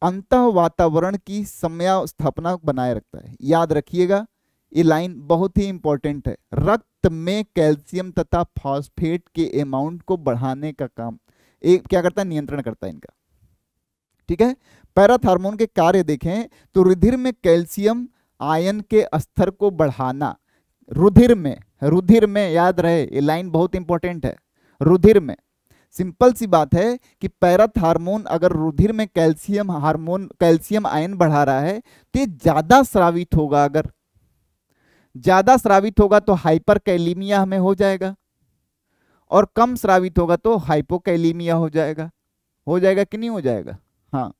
अंतः वातावरण की समयावस्थापना बनाए रखता है। याद रखिएगा, ये लाइन बहुत ही इंपॉर्टेंट है, रक्त में कैल्शियम तथा फॉस्फेट के अमाउंट को बढ़ाने का काम एक क्या करता है, नियंत्रण करता है इनका, ठीक है। पैराथ हार्मोन के कार्य देखें तो रुधिर में कैल्शियम आयन के स्तर को बढ़ाना, रुधिर में याद रहे, ये लाइन बहुत इंपॉर्टेंट है, रुधिर में। सिंपल सी बात है कि पैराथ हार्मोन अगर रुधिर में कैल्शियम आयन बढ़ा रहा है तो ये ज्यादा स्रावित होगा, अगर ज्यादा स्रावित होगा तो हाइपरकैलीमिया हमें हो जाएगा, और कम स्रावित होगा तो हाइपोकैलीमिया हो जाएगा कि नहीं हो जाएगा। हाँ,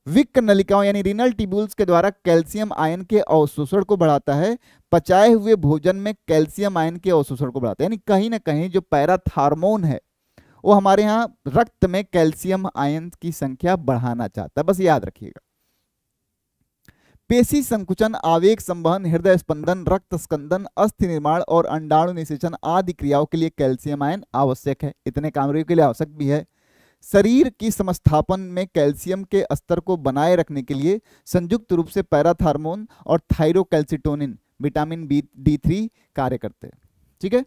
विक नलिकाओं यानी रीनल ट्यूब्यूल्स के द्वारा कैल्शियम आयन के अवशोषण को बढ़ाता है, पचाए हुए भोजन में कैल्शियम आयन के अवशोषण को बढ़ाता है। यानी कहीं ना कहीं जो पैराथ हार्मोन है वो हमारे यहाँ रक्त में कैल्शियम आयन की संख्या बढ़ाना चाहता है, बस याद रखिएगा। पेशी संकुचन, आवेग संवहन, हृदय स्पंदन, रक्त स्कंदन, अस्थि निर्माण और अंडाणु निषेचन आदि क्रियाओं के लिए कैल्शियम आयन आवश्यक है, इतने कार्यों के लिए आवश्यक भी है। शरीर की समस्थापन में कैल्शियम के स्तर को बनाए रखने के लिए संयुक्त रूप से पैराथ हार्मोन और थायरोकैल्सिटोनिन, विटामिन D3 कार्य करते हैं, ठीक है।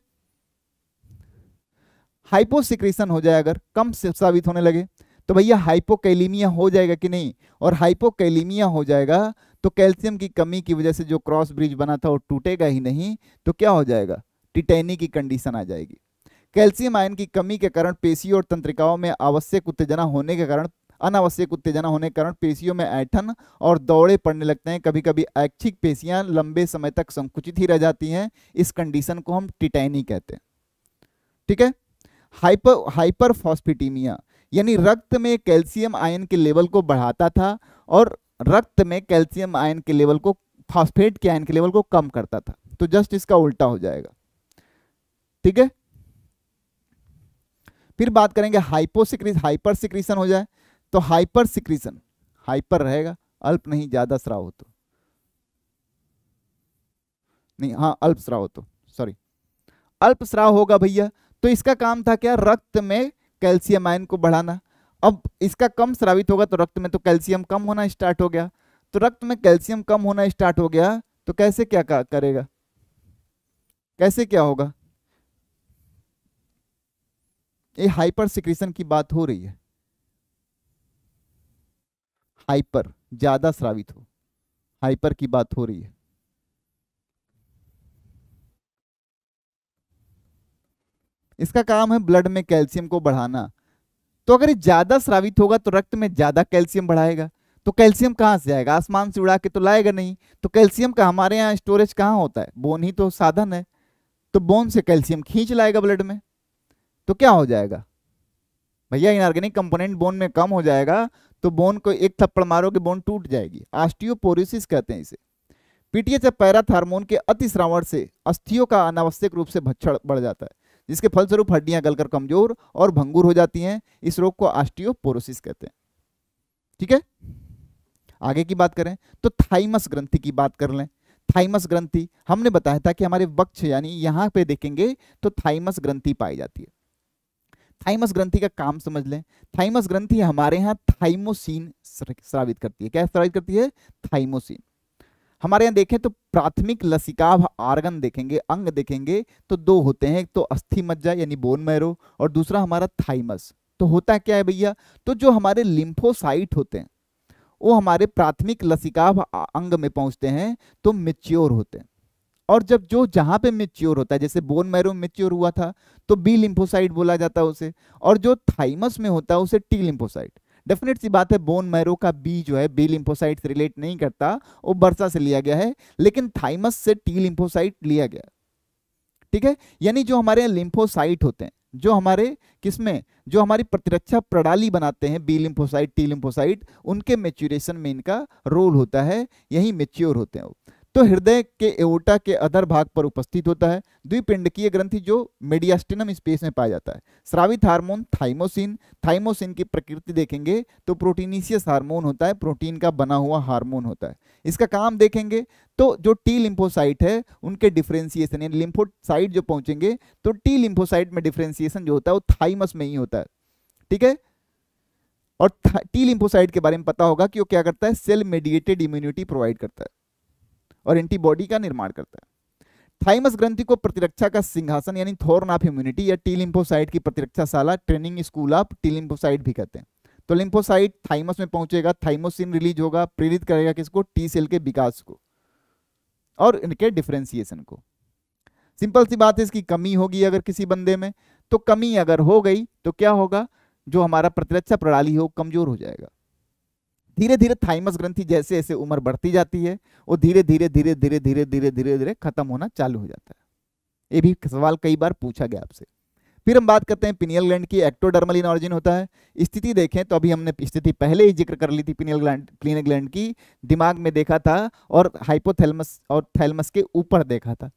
हाइपोसिक्रीशन हो जाए, अगर कम स्रावित होने लगे, तो भैया हाइपोकैलीमिया हो जाएगा कि नहीं, और हाइपोकैलीमिया हो जाएगा तो कैल्शियम की कमी की वजह से जो क्रॉस ब्रिज बना था वो टूटेगा ही नहीं, तो क्या हो जाएगा, टिटेनी की कंडीशन आ जाएगी। कैल्शियम आयन की कमी के कारण पेशियों और तंत्रिकाओं में आवश्यक उत्तेजना होने के कारण, अनावश्यक उत्तेजना होने के कारण पेशियों में ऐंठन और दौड़े पड़ने लगते हैं, कभी कभी ऐच्छिक पेशियां लंबे समय तक संकुचित ही रह जाती हैं, इस कंडीशन को हम टिटेनी कहते हैं। ठीक है। हाइपरफॉस्फेटीमिया यानी रक्त में कैल्शियम आयन के लेवल को बढ़ाता था और रक्त में कैल्शियम आयन के लेवल को, फॉस्फेट के आयन के लेवल को कम करता था, तो जस्ट इसका उल्टा हो जाएगा। ठीक है। फिर बात करेंगे हाइपर सिक्रीशन हो जाए, तो हाइपर सिक्रीशन, हाइपर रहेगा, अल्प नहीं, ज्यादा स्राव हो तो नहीं, हाँ अल्प स्राव हो तो, सॉरी अल्प स्राव होगा भैया। तो इसका काम था क्या, रक्त में कैल्शियम आयन को बढ़ाना। अब इसका कम स्रावित होगा तो रक्त में तो कैल्शियम कम होना स्टार्ट हो गया, तो रक्त में कैल्शियम कम होना स्टार्ट हो गया तो कैसे क्या करेगा, कैसे क्या होगा, ये हाइपर सिक्रीशन की बात हो रही है, हाइपर ज्यादा स्रावित हो, हाइपर की बात हो रही है। इसका काम है ब्लड में कैल्शियम को बढ़ाना, तो अगर ये ज्यादा स्रावित होगा तो रक्त में ज्यादा कैल्शियम बढ़ाएगा, तो कैल्शियम कहाँ से जाएगा, आसमान से उड़ा के तो लाएगा नहीं, तो कैल्शियम का हमारे यहाँ स्टोरेज कहाँ होता है, बोन ही तो साधन है, तो बोन से कैल्शियम खींच लाएगा ब्लड में, तो क्या हो जाएगा भैया, इनऑर्गेनिक कंपोनेंट बोन में कम हो जाएगा, तो बोन को एक थप्पड़ मारोगे बोन टूट जाएगी, ऑस्टियोपोरोसिस कहते हैं इसे। पीटीएच पैराथार्मोन के अतिस्रावण से अस्थियों का अनावश्यक रूप से भक्षण बढ़ जाता है, जिसके फलस्वरूप हड्डियां गलकर कमजोर और भंगुर हो जाती हैं, इस रोग को ऑस्टियोपोरोसिस कहते हैं। ठीक है। आगे की बात करें तो थाइमस ग्रंथि की बात कर लें। थाइमस ग्रंथि हमने बताया था कि हमारे वक्ष यानी यहां पे देखेंगे तो थाइमस ग्रंथि पाई जाती है। थाइमस ग्रंथि का काम समझ लें, थाइमस ग्रंथि हमारे यहाँ थाइमोसिन स्रावित करती है, क्या स्रावित करती है, थाइमोसिन। हमारे यहाँ देखें तो प्राथमिक लसिकाभ आर्गन देखेंगे, अंग देखेंगे तो दो होते हैं, एक तो अस्थि मज्जा यानी बोन मैरो और दूसरा हमारा थाइमस। तो होता क्या है भैया, तो जो हमारे लिम्फोसाइट होते हैं वो हमारे प्राथमिक लसिकाभ अंग में पहुंचते हैं तो मेच्योर होते हैं, और जब जो जहां पे मेच्योर होता है, जैसे बोन मैरो मेच्योर हुआ था तो बी लिम्फोसाइट बोला जाता है उसे, और जो थाइमस में होता है उसे टी लिम्फोसाइट। डेफिनेट सी बात है बोन मैरो का बी जो है बी लिम्फोसाइट से रिलेट नहीं करता, वो बर्सा से लिया गया है, लेकिन थाइमस से टी लिम्फोसाइट लिया गया। ठीक है। यानी जो हमारे लिम्फोसाइट होते हैं, जो हमारे किसमें, जो हमारी प्रतिरक्षा प्रणाली बनाते हैं बी लिम्फोसाइट टी लिम्फोसाइट, उनके मेच्योरेशन में इनका रोल होता है, यही मेच्योर होते हैं वो। तो हृदय के एओर्टा के अधर भाग पर उपस्थित होता है। द्विपिंडकीय ग्रंथि जो मीडियास्टिनम स्पेस में पाया जाता है। स्रावित हार्मोन थाइमोसिन, थाइमोसिन की प्रकृति देखेंगे तो प्रोटीनिशियस हार्मोन होता है, प्रोटीन का बना हुआ हार्मोन होता है। इसका काम देखेंगे तो जो टी लिम्फोसाइट है उनके डिफ्रेंसिएशन, यानी लिम्फोसाइट जो पहुंचेंगे तो टी लिम्फोसाइट में डिफ्रेंसिएशन जो होता है वो थाइमस में ही होता है। ठीक है। और टी लिम्फोसाइट के बारे में पता होगा कि वो क्या करता है, सेल मेडिएटेड इम्यूनिटी प्रोवाइड करता है और एंटीबॉडी का निर्माण करता है। थाइमस ग्रंथि को प्रतिरक्षा का सिंहासन यानी थॉर्न ऑफ इम्यूनिटी या टी लिम्फोसाइट की प्रतिरक्षाशाला, training school of T lymphocyte भी कहते हैं। तो लिम्फोसाइट थाइमस में पहुंचेगा, थाइमोसिन रिलीज होगा, प्रेरित करेगा किसको, टी सेल के विकास को और इनके डिफरेंशिएशन को। सिंपल सी बात है, इसकी कमी होगी अगर किसी बंदे में, तो कमी अगर हो गई तो क्या होगा, जो हमारा प्रतिरक्षा प्रणाली हो कमजोर हो जाएगा। धीरे धीरे थाइमस ग्रंथि जैसे जैसे उम्र बढ़ती जाती है वो धीरे धीरे धीरे धीरे धीरे धीरे धीरे धीरे खत्म होना चालू हो जाता है। ये भी सवाल कई बार पूछा गया आपसे। फिर हम बात करते हैं पिनियल ग्लैंड की। एक्टोडर्मल इन ऑरिजिन होता है। स्थिति देखें तो अभी हमने स्थिति पहले ही जिक्र कर ली थी पिनियल ग्लैंड की, दिमाग में देखा था और हाइपोथैलेमस और थैलेमस के ऊपर देखा था।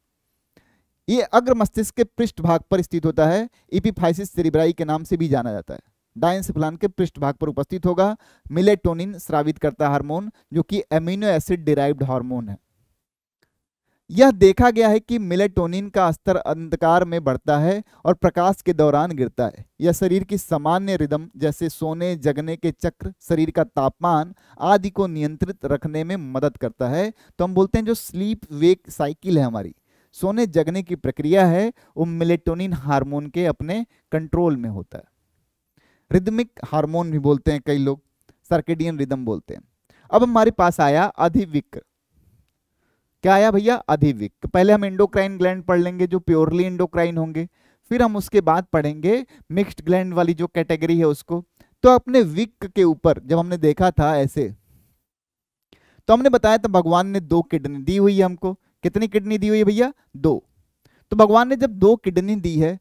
ये अग्र मस्तिष्क के पृष्ठभाग पर स्थित होता है, एपिफाइसिस सेरेब्राई के नाम से भी जाना जाता है। डायंसेफलान के पृष्ठभाग पर उपस्थित होगा। मिलेटोनिन स्रावित करता हार्मोन जो कि एमिनो एसिड डिराइव्ड हार्मोन है। यह देखा गया है कि मिलेटोनिन का स्तर अंधकार में बढ़ता है और प्रकाश के दौरान गिरता है। यह शरीर की सामान्य रिदम जैसे सोने जगने के चक्र, शरीर का तापमान आदि को नियंत्रित रखने में मदद करता है। तो हम बोलते हैं जो स्लीप वेक साइकिल है हमारी, सोने जगने की प्रक्रिया है वो मेलेटोनिन हार्मोन के अपने कंट्रोल में होता है। रिदमिक हार्मोन भी बोलते हैं कई लोग, सर्केडियन रिदम बोलते हैं। अब हमारे पास आया अधिविक। क्या आया भैया? अधिविक। पहले हम एंडोक्राइन ग्लैंड पढ़ लेंगे जो प्योरली एंडोक्राइन होंगे, फिर हम उसके बाद पढ़ेंगे मिक्स्ड ग्लैंड वाली जो कैटेगरी है उसको। तो अपने विक के ऊपर जब हमने देखा था ऐसे, तो हमने बताया था भगवान ने 2 किडनी दी हुई है हमको। कितनी किडनी दी हुई है भैया? 2। तो भगवान ने जब 2 किडनी दी है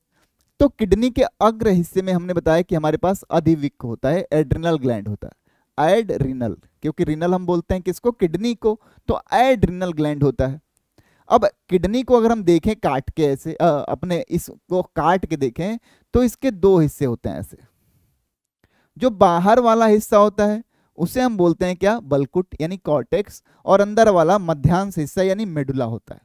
तो किडनी के अग्र हिस्से में हमने बताया कि हमारे पास अधिविक होता है, एड्रिनल ग्लैंड होता है। एड्रिनल, क्योंकि रिनल हम बोलते हैं किसको? किडनी को, तो एड्रिनल ग्लैंड होता है। अब किडनी को अगर हम देखें काट के ऐसे, अपने इसको काट के देखें तो इसके 2 हिस्से होते हैं ऐसे। जो बाहर वाला हिस्सा होता है उसे हम बोलते हैं क्या? बलकुट यानी कॉर्टेक्स, और अंदर वाला मध्यांश हिस्सा यानी मेडुला होता है।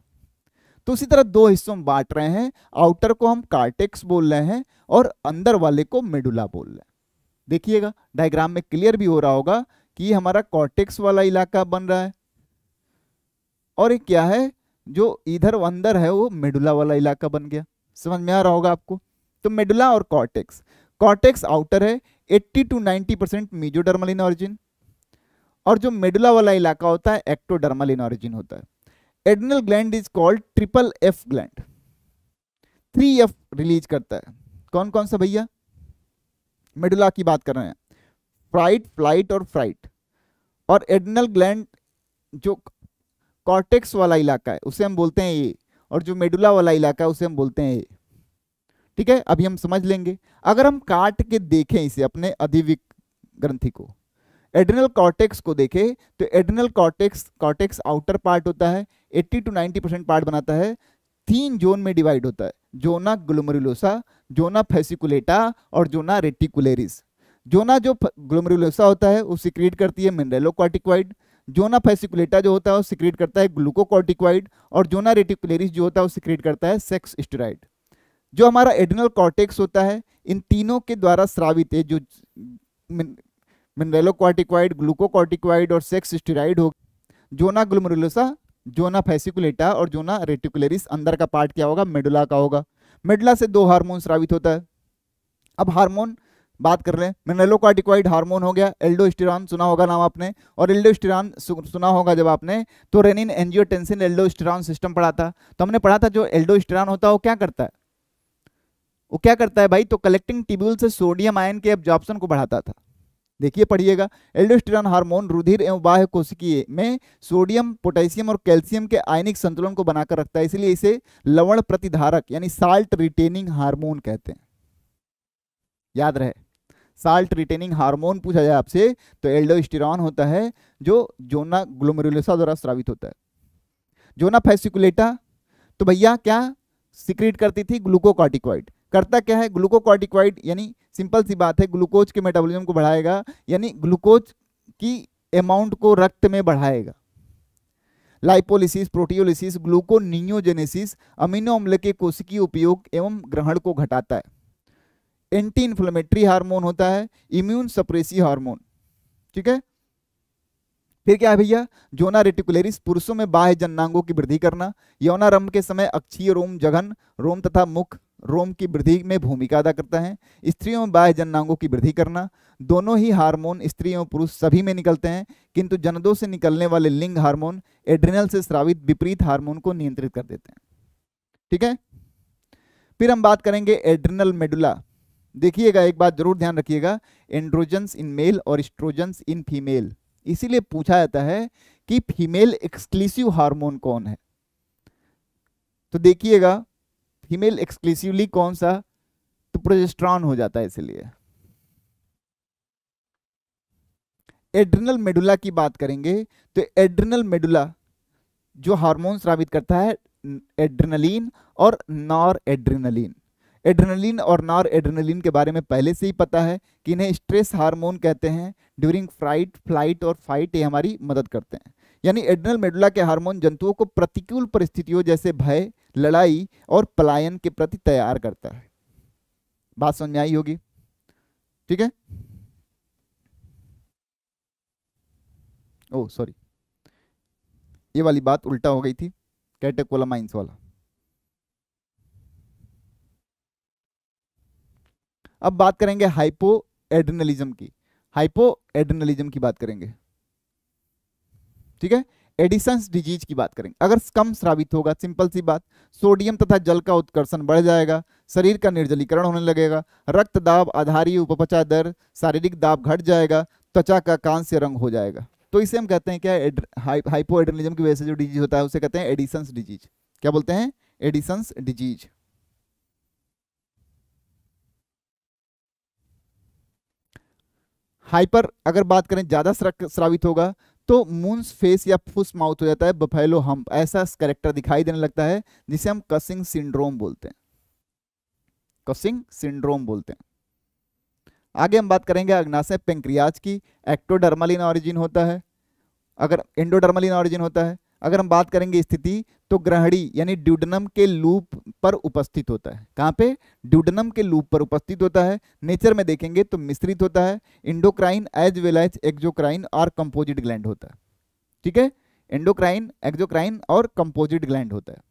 तो उसी तरह 2 हिस्सों में बांट रहे हैं, आउटर को हम कार्टेक्स बोल रहे हैं और अंदर वाले को मेडुला बोल रहे हैं। देखिएगा डायग्राम में क्लियर भी हो रहा होगा कि हमारा कॉर्टेक्स वाला इलाका बन रहा है और ये क्या है जो इधर अंदर है वो मेडुला वाला इलाका बन गया। समझ में आ रहा होगा आपको? तो मेडुला और कॉर्टेक्स, कॉर्टेक्स आउटर है 80 to 90% मीजोडर्मल इन ऑरिजिन, और जो मेडुला वाला इलाका होता है एक्टोडर्मल इन ऑरिजिन होता है। Adrenal gland is called triple F gland. 3 F release करता है। कौन कौन सा भैया? मेडुला की बात कर रहे हैं, फ्राइट, फ्लाइट और फ्राइट। और एड्रिनल ग्लैंड जो कॉर्टेक्स वाला इलाका है उसे हम बोलते हैं ए, और जो मेडुला वाला इलाका है उसे हम बोलते हैं ए। ठीक है, अभी हम समझ लेंगे। अगर हम काट के देखें इसे अपने अधिविक ग्रंथि को, एड्रिनल कॉर्टेक्स को देखें तो एड्रिनल कॉर्टेक्स आउटर पार्ट होता है, 80 to 90% पार्ट बनाता है। 3 जोन में डिवाइड होता है, जोना ग्लोमेरुलोसा, जोना फेसिकुलेटा और जोना रेटिकुलेरिस। जोना जो ग्लोमेरुलोसा होता है वो सिक्रीट करती है मिनरेलोकॉर्टिकॉइड, जोना फेसिकुलेटा जो होता है वो सिक्रीट करता है ग्लूकोकॉर्टिकॉइड, और जोना रेटिकुलेरिस जो होता है वो सिक्रीट करता है सेक्स स्टेरॉइड। जो हमारा एड्रिनल कॉर्टेक्स होता है इन तीनों के द्वारा स्रावित है, जो मिनरेलोकॉर्टिकॉइड, ग्लूकोकॉर्टिकॉइड और सेक्स स्टेरॉइड हो। जोना ग्लोमेरुलोसा, जोना फेसिकुलेटा और जोना रेटिकुलेरिस अंदर का पार्ट क्या होगा? मेडुला का होगा। मेडुला से 2 हार्मोन स्रावित होता है। अब हार्मोन बात कर रहे हैं, मिनरेलोकॉर्टिकॉइड हार्मोन हो गया, एल्डोस्टेरॉन सुना होगा नाम आपने, और एल्डोस्टेरॉन सुना होगा जब आपने तो रेनिन एंजियोटेंसिन एल्डोस्टेरॉन सिस्टम पढ़ा था। तो हमने पढ़ा था जो एल्डोस्टेरॉन होता है वो क्या करता है? वो क्या करता है भाई? तो कलेक्टिंग ट्यूब्यूल से सोडियम आयन के एब्जॉर्प्शन को बढ़ाता था। देखिए पढ़िएगा, एल्डोस्टेरॉन हार्मोन रुधिर एवं बाह्य कोशिकीय में सोडियम, पोटेशियम और कैल्शियम के आयनिक संतुलन को बनाकर रखता है, इसलिए इसे लवण प्रतिधारक यानी साल्ट रिटेनिंग हार्मोन कहते हैं। याद रहे, साल्ट रिटेनिंग हार्मोन पूछा जाए आपसे तो एल्डोस्टेरॉन होता है जो जोना ग्लोमेरुलोसा द्वारा स्रावित होता है। जोना फेसिकुलेटा तो भैया क्या सिक्रीट करती थी? ग्लूकोकॉर्टिकॉइड। करता क्या है? ग्लूकोकॉर्टिकॉइड यानी सिंपल सी बात है ग्लूकोज के मेटाबॉलिज्म को बढ़ाएगा, यानी ग्लूकोज की अमाउंट को रक्त में बढ़ाएगा। लाइपोलिसिस, प्रोटियोलिसिस, ग्लूकोनियोजेनेसिस अमीनो अम्ल के कोशिकीय उपयोग एवं ग्रहण को घटाता है। एंटी इन्फ्लेमेटरी हार्मोन होता है, इम्यून सप्रेसिव हार्मोन। ठीक है, फिर क्या है भैया? जोना रेटिकुलेरिस पुरुषों में बाह्य जननांगों की वृद्धि करना, यौनारंभ के समय अक्षीय रोम, जघन रोम तथा मुख रोम की वृद्धि में भूमिका अदा करता है। स्त्रियों में बाह्य जननांगों की वृद्धि करना। दोनों ही हार्मोन स्त्री एवं पुरुष सभी में निकलते हैं, किंतु जनदों से निकलने वाले लिंग हार्मोन एड्रिनल से स्रावित विपरीत हार्मोन को नियंत्रित कर देते हैं। ठीक है, फिर हम बात करेंगे एड्रिनल मेडुला। देखिएगा एक बात जरूर ध्यान रखिएगा, एंड्रोजन्स इन मेल और एस्ट्रोजन्स इन फीमेल। इसीलिए पूछा जाता है कि फीमेल एक्सक्लूसिव हार्मोन कौन है। तो देखिएगा फीमेल एक्सक्लूसिवली कौन सा? तो प्रोजेस्टेरॉन हो जाता है। इसलिए एड्रिनल मेडुला की बात करेंगे तो एड्रिनल मेडुला जो हार्मोन स्रावित करता है एड्रिनलिन और नॉर एड्रिनलिन। एड्रेनलिन और नॉर एड्रेनलिन के बारे में पहले से ही पता है कि इन्हें स्ट्रेस हार्मोन कहते हैं। ड्यूरिंग फ्राइट, फ्लाइट और फाइट ये हमारी मदद करते हैं। यानी एड्रेनल मेडुला के हार्मोन जंतुओं को प्रतिकूल परिस्थितियों जैसे भय, लड़ाई और पलायन के प्रति तैयार करता है। बात समझ में आई होगी? ठीक है, ओह सॉरी, ये वाली बात उल्टा हो गई थी, कैटेकोलामाइंस वाला। अब बात करेंगे हाइपो एड्रेनलिज्म की, हाइपो एड्रेनलिज्म की बात करेंगे, ठीक है। एडिसन्स डिजीज की बात करेंगे। अगर कम स्रावित होगा, सिंपल सी बात, सोडियम तथा जल का उत्कर्षण बढ़ जाएगा, शरीर का निर्जलीकरण होने लगेगा, रक्त दाब, आधारीय उपपचा दर, शारीरिक दाब घट जाएगा, त्वचा का कांस्य रंग हो जाएगा। तो इसे हम कहते हैं क्या, हाइपो एड्रेनलिज्म की वजह से जो डिजीज होता है उसे कहते हैं एडिसन्स डिजीज। क्या बोलते हैं? Edison's disease. हाइपर अगर बात करें, ज्यादा स्रावित होगा तो मून्स फेस या फुस माउथ हो जाता है, बफेलो हम्प ऐसा कैरेक्टर दिखाई देने लगता है, जिसे हम कसिंग सिंड्रोम बोलते हैं, कसिंग सिंड्रोम बोलते हैं। आगे हम बात करेंगे अग्नाशय पेंक्रियाज की, एक्टोडर्मल इन ऑरिजिन होता है, अगर एंडोडर्मल इन ऑरिजिन होता है। अगर हम बात करेंगे स्थिति, तो ग्रहणी यानी ड्यूडनम के लूप पर उपस्थित होता है। कहाँ पे? ड्यूडनम के लूप पर उपस्थित होता है। नेचर में देखेंगे तो मिश्रित होता है, endocrine as well as exocrine और कंपोजिट ग्लैंड होता है, ठीक है। एंडोक्राइन, एक्सोक्राइन और कंपोजिट ग्लैंड होता है,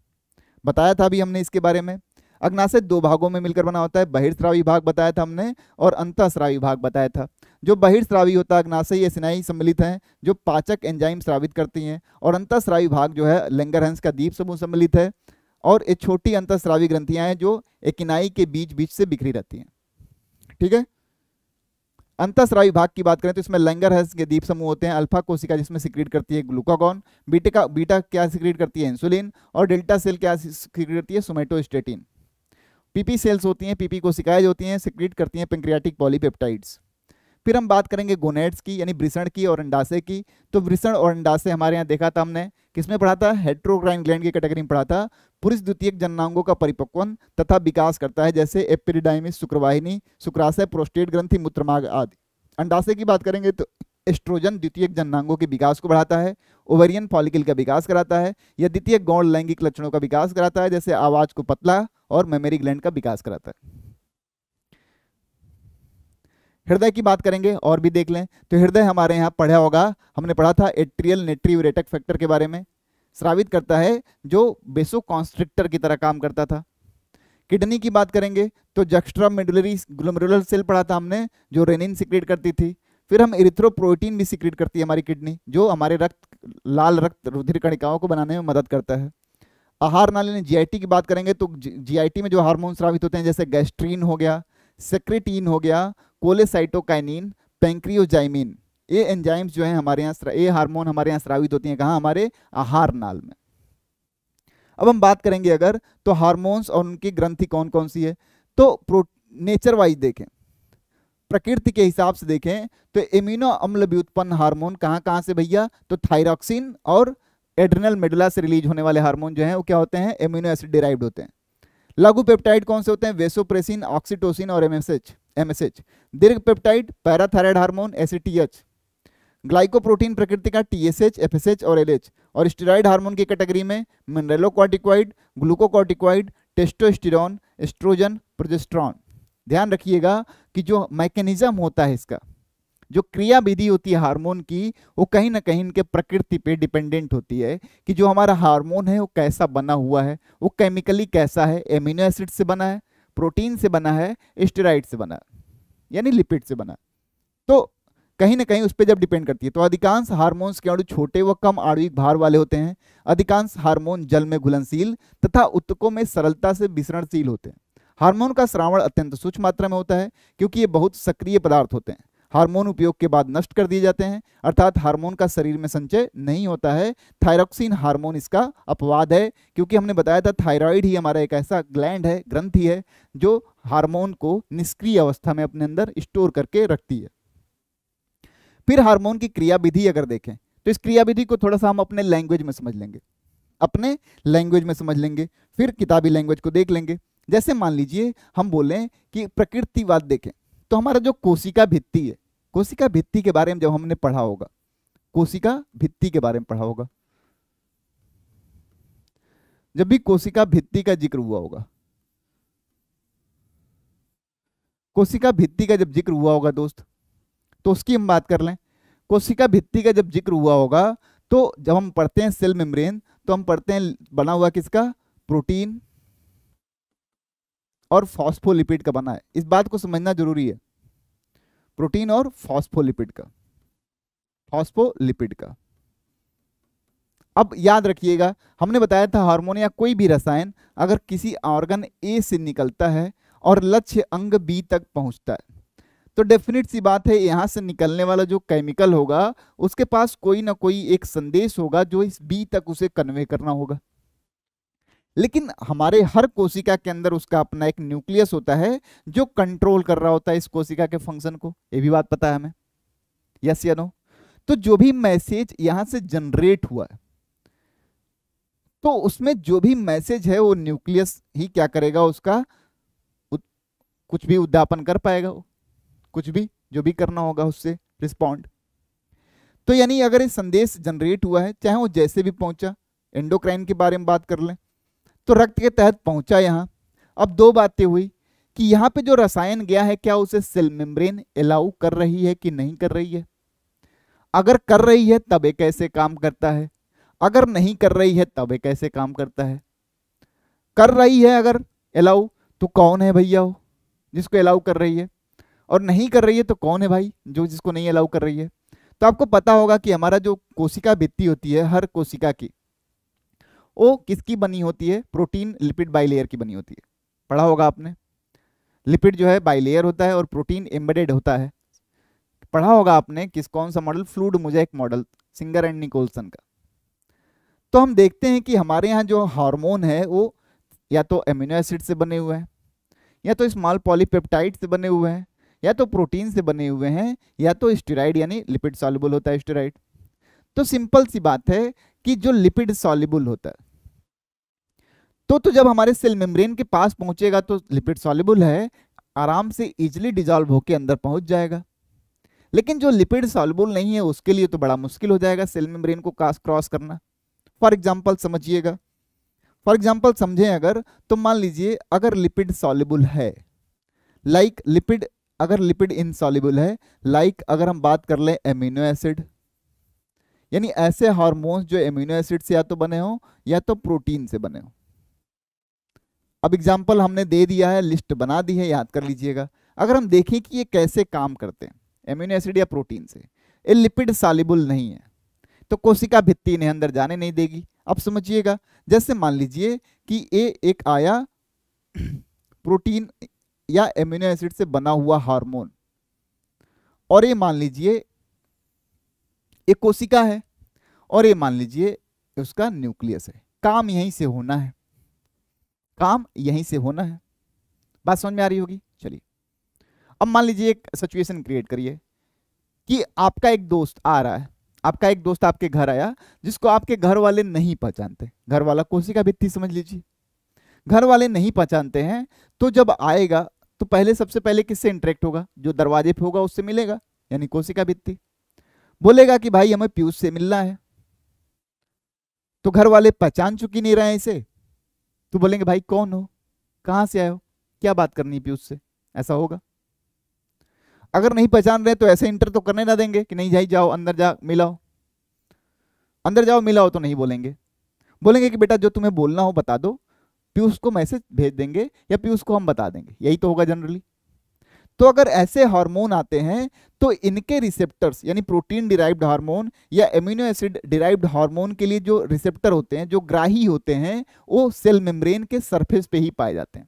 बताया था अभी हमने इसके बारे में। अग्नाशय दो भागों में मिलकर बना होता है, बहिर्स्रावी भाग बताया था हमने और अंतःस्रावी भाग बताया था। जो बहिर्स्रावी होता है अग्नाशय, ये स्नायु सम्मिलित हैं जो पाचक एंजाइम स्रावित करती हैं, और अंतःस्रावी भाग जो है लैंगरहंस का दीप समूह सम्मिलित है, और ये छोटी अंतःस्रावी ग्रंथियां हैं जो एकिनाई के बीच बीच से बिखरी रहती हैं, ठीक है। अंतःस्रावी भाग की बात करें तो इसमें लैंगरहंस के दीप समूह होते हैं, अल्फा कोशिका जिसमें सिक्रीट करती है ग्लूकागॉन, बीटा क्या सिक्रीट करती है? इंसुलिन, और डेल्टा सेल क्या सिक्रीट करती है? सोमेटोस्टेटिन। पीपी सेल्स होती हैं, पीपी कोशिकाएं जो होती हैं सिक्रीट करती हैं पेंक्रियाटिक पॉलीपेप्टाइड्स। फिर हम बात करेंगे गोनेड्स की यानी वृषण की और अंडाशय की। तो वृषण और अंडाशय हमारे यहाँ देखा था हमने, किसमें पढ़ा था? हेटेरोक्राइन ग्लैंड की कैटेगरी में पढ़ा था। पुरुष द्वितीयक जननांगों का परिपक्वन तथा विकास करता है, जैसे एपिडिडाइमिस, शुक्रवाहिनी, शुक्राशय, प्रोस्टेट ग्रंथि, मूत्रमार्ग आदि। अंडाशय की बात करेंगे तो एस्ट्रोजन द्वितीयक जननांगों के विकास को बढ़ाता है, ओवेरियन फॉलिकल का विकास कराता है, या द्वितीयक गौण लैंगिक लक्षणों का विकास कराता है, जैसे आवाज को पतला, और मेमोरी ग्लैंड का विकास कराता है। हृदय की बात करेंगे और भी देख लें तो हृदय हमारे यहाँ पढ़ा होगा, हमने पढ़ा था एट्रियल नेट्रियूरेटक फैक्टर के बारे में, स्रावित करता है जो बेसोकॉन्स्ट्रिक्टर की तरह काम करता था। किडनी की बात करेंगे तो जक्स्ट्रा मेडुलरी ग्लोमेरुलर सेल पढ़ा था हमने जो रेनिन सिक्रीट करती थी। फिर हम इरिथ्रोप्रोटीन भी सिक्रीट करती है हमारी किडनी, जो हमारे लाल रक्त रुधिर कणिकाओं को बनाने में मदद करता है। आहार नाली में जीआईटी की बात करेंगे तो जीआईटी में जो हार्मोन स्रावित होते हैं, जैसे गैस्ट्रीन हो गया, सेक्रेटीन हो गया, कोलेसाइटोकाइनिन, पेंक्रियोजाइमिन, ये एंजाइम्स जो हैं हमारे यहाँ, ये हार्मोन हमारे यहाँ स्रावित होती हैं। कहाँ? हमारे आहार नाल में। अब हम बात करेंगे अगर तो हार्मोन्स और उनकी ग्रंथि कौन कौन सी है, तो नेचर वाइज देखें, प्रकृति के हिसाब से देखें तो इम्यूनो अम्ल व्युत्पन्न हार्मोन कहाँ कहाँ से भैया? तो थायरॉक्सिन और एड्रिनल मेडुला से रिलीज होने वाले हार्मोन जो हैं वो क्या होते हैं? एमिनो एसिड डिराइव्ड होते हैं। लघु पेप्टाइड कौन से होते हैं? वेसोप्रेसिन, ऑक्सीटोसिन और एमएसएच। दीर्घ peptide parathyroid hormone ACTH. Glycoprotein प्रकृति का टीएसएच, एफएसएच और एलएच। और स्टेरॉइड हार्मोन की कैटेगरी में mineralocorticoid, glucocorticoid, testosterone, oestrogen, progesterone. ध्यान रखिएगा कि जो मैकेनिज्म होता है इसका, जो क्रिया विधि होती है हार्मोन की, वो कहीं ना कहीं इनके प्रकृति पे डिपेंडेंट होती है कि जो हमारा हार्मोन है वो कैसा बना हुआ है, वो केमिकली कैसा है, एमिनो एसिड से बना है, प्रोटीन से बना है, स्टेरॉइड से बना है, यानी लिपिड से बना है। तो कहीं ना कहीं उस पर जब डिपेंड करती है। तो अधिकांश हार्मोन्स के अणु छोटे व कम आणविक भार वाले होते हैं। अधिकांश हार्मोन जल में घुलनशील तथा उत्तकों में सरलता से विसरणशील होते हैं। हार्मोन का श्रावण अत्यंत सूक्ष्म मात्रा में होता है क्योंकि ये बहुत सक्रिय पदार्थ होते हैं। हार्मोन उपयोग के बाद नष्ट कर दिए जाते हैं, अर्थात हार्मोन का शरीर में संचय नहीं होता है। थायरॉक्सिन हार्मोन इसका अपवाद है, क्योंकि हमने बताया था थायराइड ही हमारा एक ऐसा ग्लैंड है, ग्रंथि है, जो हार्मोन को निष्क्रिय अवस्था में अपने अंदर स्टोर करके रखती है। फिर हार्मोन की क्रिया विधि अगर देखें तो इस क्रिया विधि को थोड़ा सा हम अपने लैंग्वेज में समझ लेंगे, अपने लैंग्वेज में समझ लेंगे, फिर किताबी लैंग्वेज को देख लेंगे। जैसे मान लीजिए हम बोलें कि प्रकृतिवाद देखें तो हमारा जो कोशिका भित्ति है, कोशिका भित्ति के बारे में जब हमने पढ़ा होगा, कोशिका भित्ति के बारे में पढ़ा होगा, जब भी कोशिका भित्ति का जिक्र हुआ होगा, कोशिका भित्ति का जब जिक्र हुआ होगा दोस्त, तो उसकी हम बात कर लें। कोशिका भित्ति का जब जिक्र हुआ होगा तो जब हम पढ़ते हैं सेल मेम्ब्रेन, तो हम पढ़ते हैं बना हुआ किसका? प्रोटीन, और फॉस्फोलिपिड का बना है। इस बात को समझना जरूरी है, प्रोटीन और फॉस्फोलिपिड का, फॉस्फोलिपिड का। अब याद रखिएगा, हमने बताया था हार्मोन या कोई भी रसायन अगर किसी ऑर्गन ए से निकलता है और लक्ष्य अंग बी तक पहुंचता है, तो डेफिनेट सी बात है यहां से निकलने वाला जो केमिकल होगा उसके पास कोई ना कोई एक संदेश होगा जो इस बी तक उसे कन्वे करना होगा। लेकिन हमारे हर कोशिका के अंदर उसका अपना एक न्यूक्लियस होता है जो कंट्रोल कर रहा होता है इस कोशिका के फंक्शन को। ये भी बात पता है हमें, यस या नो? तो जो भी मैसेज यहां से जनरेट हुआ है, तो उसमें जो भी मैसेज है वो न्यूक्लियस ही क्या करेगा, उसका कुछ भी उद्यापन कर पाएगा, वो कुछ भी जो भी करना होगा उससे रिस्पॉन्ड। तो यानी अगर ये संदेश जनरेट हुआ है, चाहे वो जैसे भी पहुंचा, एंडोक्राइन के बारे में बात कर लें तो रक्त के तहत पहुंचा यहाँ। अब दो बातें हुई कि यहाँ पे जो रसायन गया है क्या उसे सेल मेम्ब्रेन अलाउ कर रही है कि नहीं कर रही है। अगर कर रही है तब ये कैसे काम करता है, अगर नहीं कर रही है तब ये कैसे काम करता है। कर रही है अगर अलाउ तो कौन है भैया वो जिसको अलाउ कर रही है, और नहीं कर रही है तो कौन है भाई जो जिसको नहीं अलाउ कर रही है। तो आपको पता होगा कि हमारा जो कोशिका भित्ति होती है हर कोशिका की, वो किसकी बनी होती है, प्रोटीन लिपिड बाइलेयर की बनी होती है। पढ़ा होगा आपने, लिपिड जो है बाइलेयर होता है और प्रोटीन एम्बेडेड होता है। पढ़ा होगा आपने कौन सा model, fluid mosaic model, Singer and Nicolson का। तो हम देखते हैं कि हमारे यहाँ जो हार्मोन है वो या तो एमिनो एसिड से बने हुए हैं, या तो स्मॉल पॉलीपेप्टाइड से बने हुए हैं, या तो प्रोटीन से बने हुए हैं, या तो स्टेरॉइड यानी लिपिड सॉल्युबल होता है स्टेरॉइड। तो सिंपल सी बात है कि जो लिपिड सॉल्युबल होता है तो जब हमारे सेल मेम्ब्रेन के पास पहुंचेगा तो लिपिड सॉल्युबल है, आराम से इजिली डिजॉल्व होकर अंदर पहुंच जाएगा। लेकिन जो लिपिड सॉल्युबल नहीं है उसके लिए तो बड़ा मुश्किल हो जाएगा सेल मेम्ब्रेन को क्रॉस करना। फॉर एग्जाम्पल समझिएगा, फॉर एग्जाम्पल समझें अगर, तो मान लीजिए अगर लिपिड सॉल्युबल है, लाइक लिपिड, अगर लिपिड इनसॉल्युबल है, लाइक अगर हम बात कर लें एमिनो एसिड, यानी ऐसे हार्मोन्स जो एमिनो एसिड से या तो बने हो या तो प्रोटीन से बने हो। अब एग्जाम्पल हमने दे दिया है, लिस्ट बना दी है, याद कर लीजिएगा। अगर हम देखें कि ये कैसे काम करते हैं एमिनो एसिड या प्रोटीन से, ये लिपिड सॉल्युबल नहीं है तो कोशिका भित्ति इन्हें अंदर जाने नहीं देगी। अब समझिएगा, जैसे मान लीजिए कि ये एक आया प्रोटीन या एमिनो एसिड से बना हुआ हार्मोन, और ये मान लीजिए एक कोशिका है, और ये मान लीजिए उसका न्यूक्लियस है। काम यहीं से होना है, काम यहीं से होना है। बात समझ में आ रही होगी? चलिए अब मान लीजिए एक सिचुएशन क्रिएट करिए कि आपका एक दोस्त आ रहा है, आपका एक दोस्त आपके घर आया जिसको आपके घर वाले नहीं पहचानते। घर वाला कोशिका भित्ति समझ लीजिए, घर वाले नहीं पहचानते हैं। तो जब आएगा तो पहले सबसे पहले किससे इंटरेक्ट होगा, जो दरवाजे पे होगा उससे मिलेगा, यानी कोशिका भित्ति। बोलेगा कि भाई हमें पीयूष से मिलना है, तो घर वाले पहचान चुकी नहीं रहे हैं इसे, तो बोलेंगे भाई कौन हो, कहां से आए हो, क्या बात करनी है पीयूष से, ऐसा होगा। अगर नहीं पहचान रहे तो ऐसे इंटर तो करने ना देंगे कि नहीं भाई जाओ अंदर जा मिलाओ, अंदर जाओ मिलाओ तो नहीं बोलेंगे। बोलेंगे कि बेटा जो तुम्हें बोलना हो बता दो, पीयूष को मैसेज भेज देंगे या पीयूष को हम बता देंगे, यही तो होगा जनरली। तो अगर ऐसे हार्मोन आते हैं तो इनके रिसेप्टर्स यानी प्रोटीन डिराइव्ड हार्मोन या एमिनो एसिड डिराइव्ड हार्मोन के लिए जो रिसेप्टर होते हैं, जो ग्राही होते हैं, वो सेल मेम्ब्रेन के सरफेस पे ही पाए जाते हैं।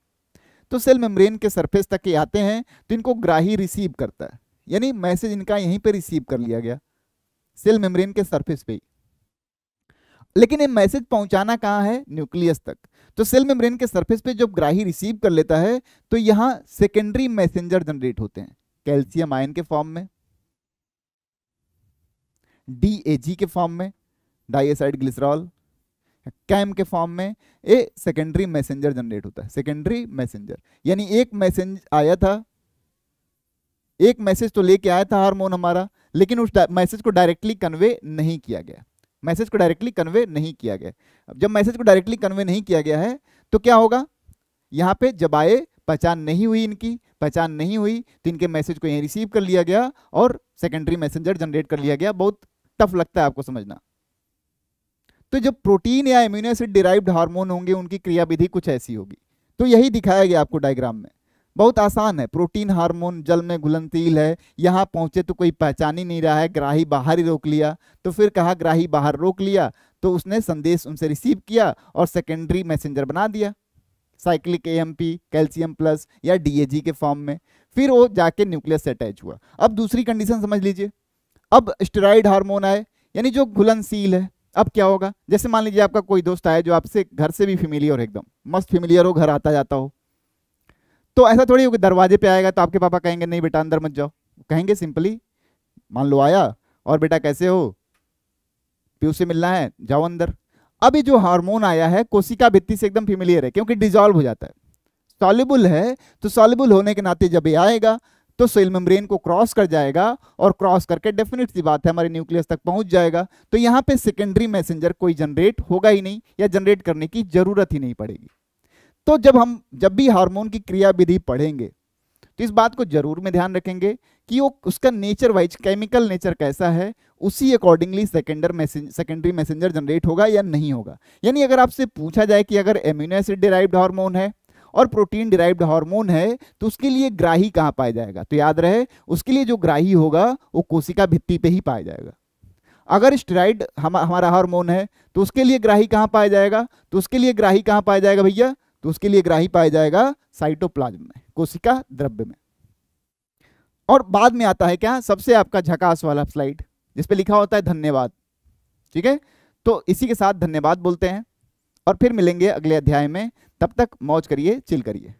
तो सेल मेम्ब्रेन के सरफेस तक ये आते हैं तो इनको ग्राही रिसीव करता है, यानी मैसेज इनका यहीं पे रिसीव कर लिया गया सेल मेम्ब्रेन के सरफेस पे ही। लेकिन ये मैसेज पहुंचाना कहाँ है, न्यूक्लियस तक। तो सेल मेम्ब्रेन के सरफेस पे जब ग्राही रिसीव कर लेता है तो यहाँ सेकेंडरी मैसेंजर जनरेट होते हैं, कैल्शियम आयन के फॉर्म में, DAG के फॉर्म में, डाइएसाइड ग्लिसरॉल, कैम के फॉर्म में, ये सेकेंडरी मैसेंजर जनरेट होता है। सेकेंडरी मैसेंजर यानी एक मैसेज आया था, एक मैसेज तो लेके आया था हार्मोन हमारा, लेकिन उस मैसेज को डायरेक्टली कन्वे नहीं किया गया, मैसेज को डायरेक्टली कन्वे नहीं किया गया। अब जब मैसेज को डायरेक्टली कन्वे नहीं किया गया है तो क्या होगा, यहाँ पे जब आए पहचान नहीं हुई, इनकी पहचान नहीं हुई तो इनके मैसेज को यहीं रिसीव कर लिया गया और सेकेंडरी मैसेंजर जनरेट कर लिया गया। बहुत टफ लगता है आपको समझना। तो जब प्रोटीन या एमिनो एसिड डिराइव्ड हार्मोन होंगे उनकी क्रियाविधि कुछ ऐसी होगी। तो यही दिखाया गया आपको डायग्राम में, बहुत आसान है। प्रोटीन हार्मोन जल में घुलनशील है, यहाँ पहुंचे तो कोई पहचान ही नहीं रहा है, ग्राही बाहर ही रोक लिया, तो फिर कहा ग्राही बाहर रोक लिया तो उसने संदेश उनसे रिसीव किया और सेकेंडरी मैसेंजर बना दिया, साइक्लिक एएमपी, कैल्शियम प्लस या डीएजी के फॉर्म में, फिर वो जाके न्यूक्लियस से अटैच हुआ। अब दूसरी कंडीशन समझ लीजिए, अब स्टेरॉइड हार्मोन आए यानी जो घुलनशील है, अब क्या होगा, जैसे मान लीजिए आपका कोई दोस्त आया जो आपसे घर से भी फेमिलियर हो, एकदम मस्त फेमिलियर हो, घर आता जाता हो, तो ऐसा थोड़ी होगा दरवाजे पे आएगा तो आपके पापा कहेंगे नहीं बेटा अंदर मत जाओ, कहेंगे सिंपली मान लो आया और बेटा कैसे हो, पीयू से मिलना है, जाओ अंदर। अब ये जो हार्मोन आया है कोशिका भित्ति से एकदम फेमिलियर है क्योंकि डिजॉल्व हो जाता है, सॉल्युबल है, तो सॉल्युबल होने के नाते जब ये आएगा तो सेल मेम्ब्रेन को क्रॉस कर जाएगा और क्रॉस करके डेफिनेट सी बात है हमारे न्यूक्लियस तक पहुंच जाएगा। तो यहाँ पे सेकेंडरी मैसेंजर कोई जनरेट होगा ही नहीं या जनरेट करने की जरूरत ही नहीं पड़ेगी। तो जब भी हार्मोन की क्रिया विधि पढ़ेंगे तो इस बात को जरूर में ध्यान रखेंगे कि वो उसका नेचर वाइज केमिकल नेचर कैसा है, उसी अकॉर्डिंगली सेकेंडरी मैसेंजर जनरेट होगा या नहीं होगा। यानी अगर आपसे पूछा जाए कि अगर एमिनो एसिड डिराइव्ड हार्मोन है और प्रोटीन डिराइव्ड हार्मोन है तो उसके लिए ग्राही कहाँ पाया जाएगा, तो याद रहे उसके लिए जो ग्राही होगा वो कोशिका भित्ति पे ही पाया जाएगा। अगर स्टेरॉइड हमारा हार्मोन है तो उसके लिए ग्राही कहाँ पाया जाएगा, तो उसके लिए ग्राही कहाँ पाया जाएगा भैया, तो उसके लिए ग्राही पाया जाएगा साइटोप्लाज्म में, कोशिका द्रव्य में। और बाद में आता है क्या, सबसे आपका झकास वाला स्लाइड जिसपे लिखा होता है धन्यवाद। ठीक है, तो इसी के साथ धन्यवाद बोलते हैं और फिर मिलेंगे अगले अध्याय में। तब तक मौज करिए, चिल करिए।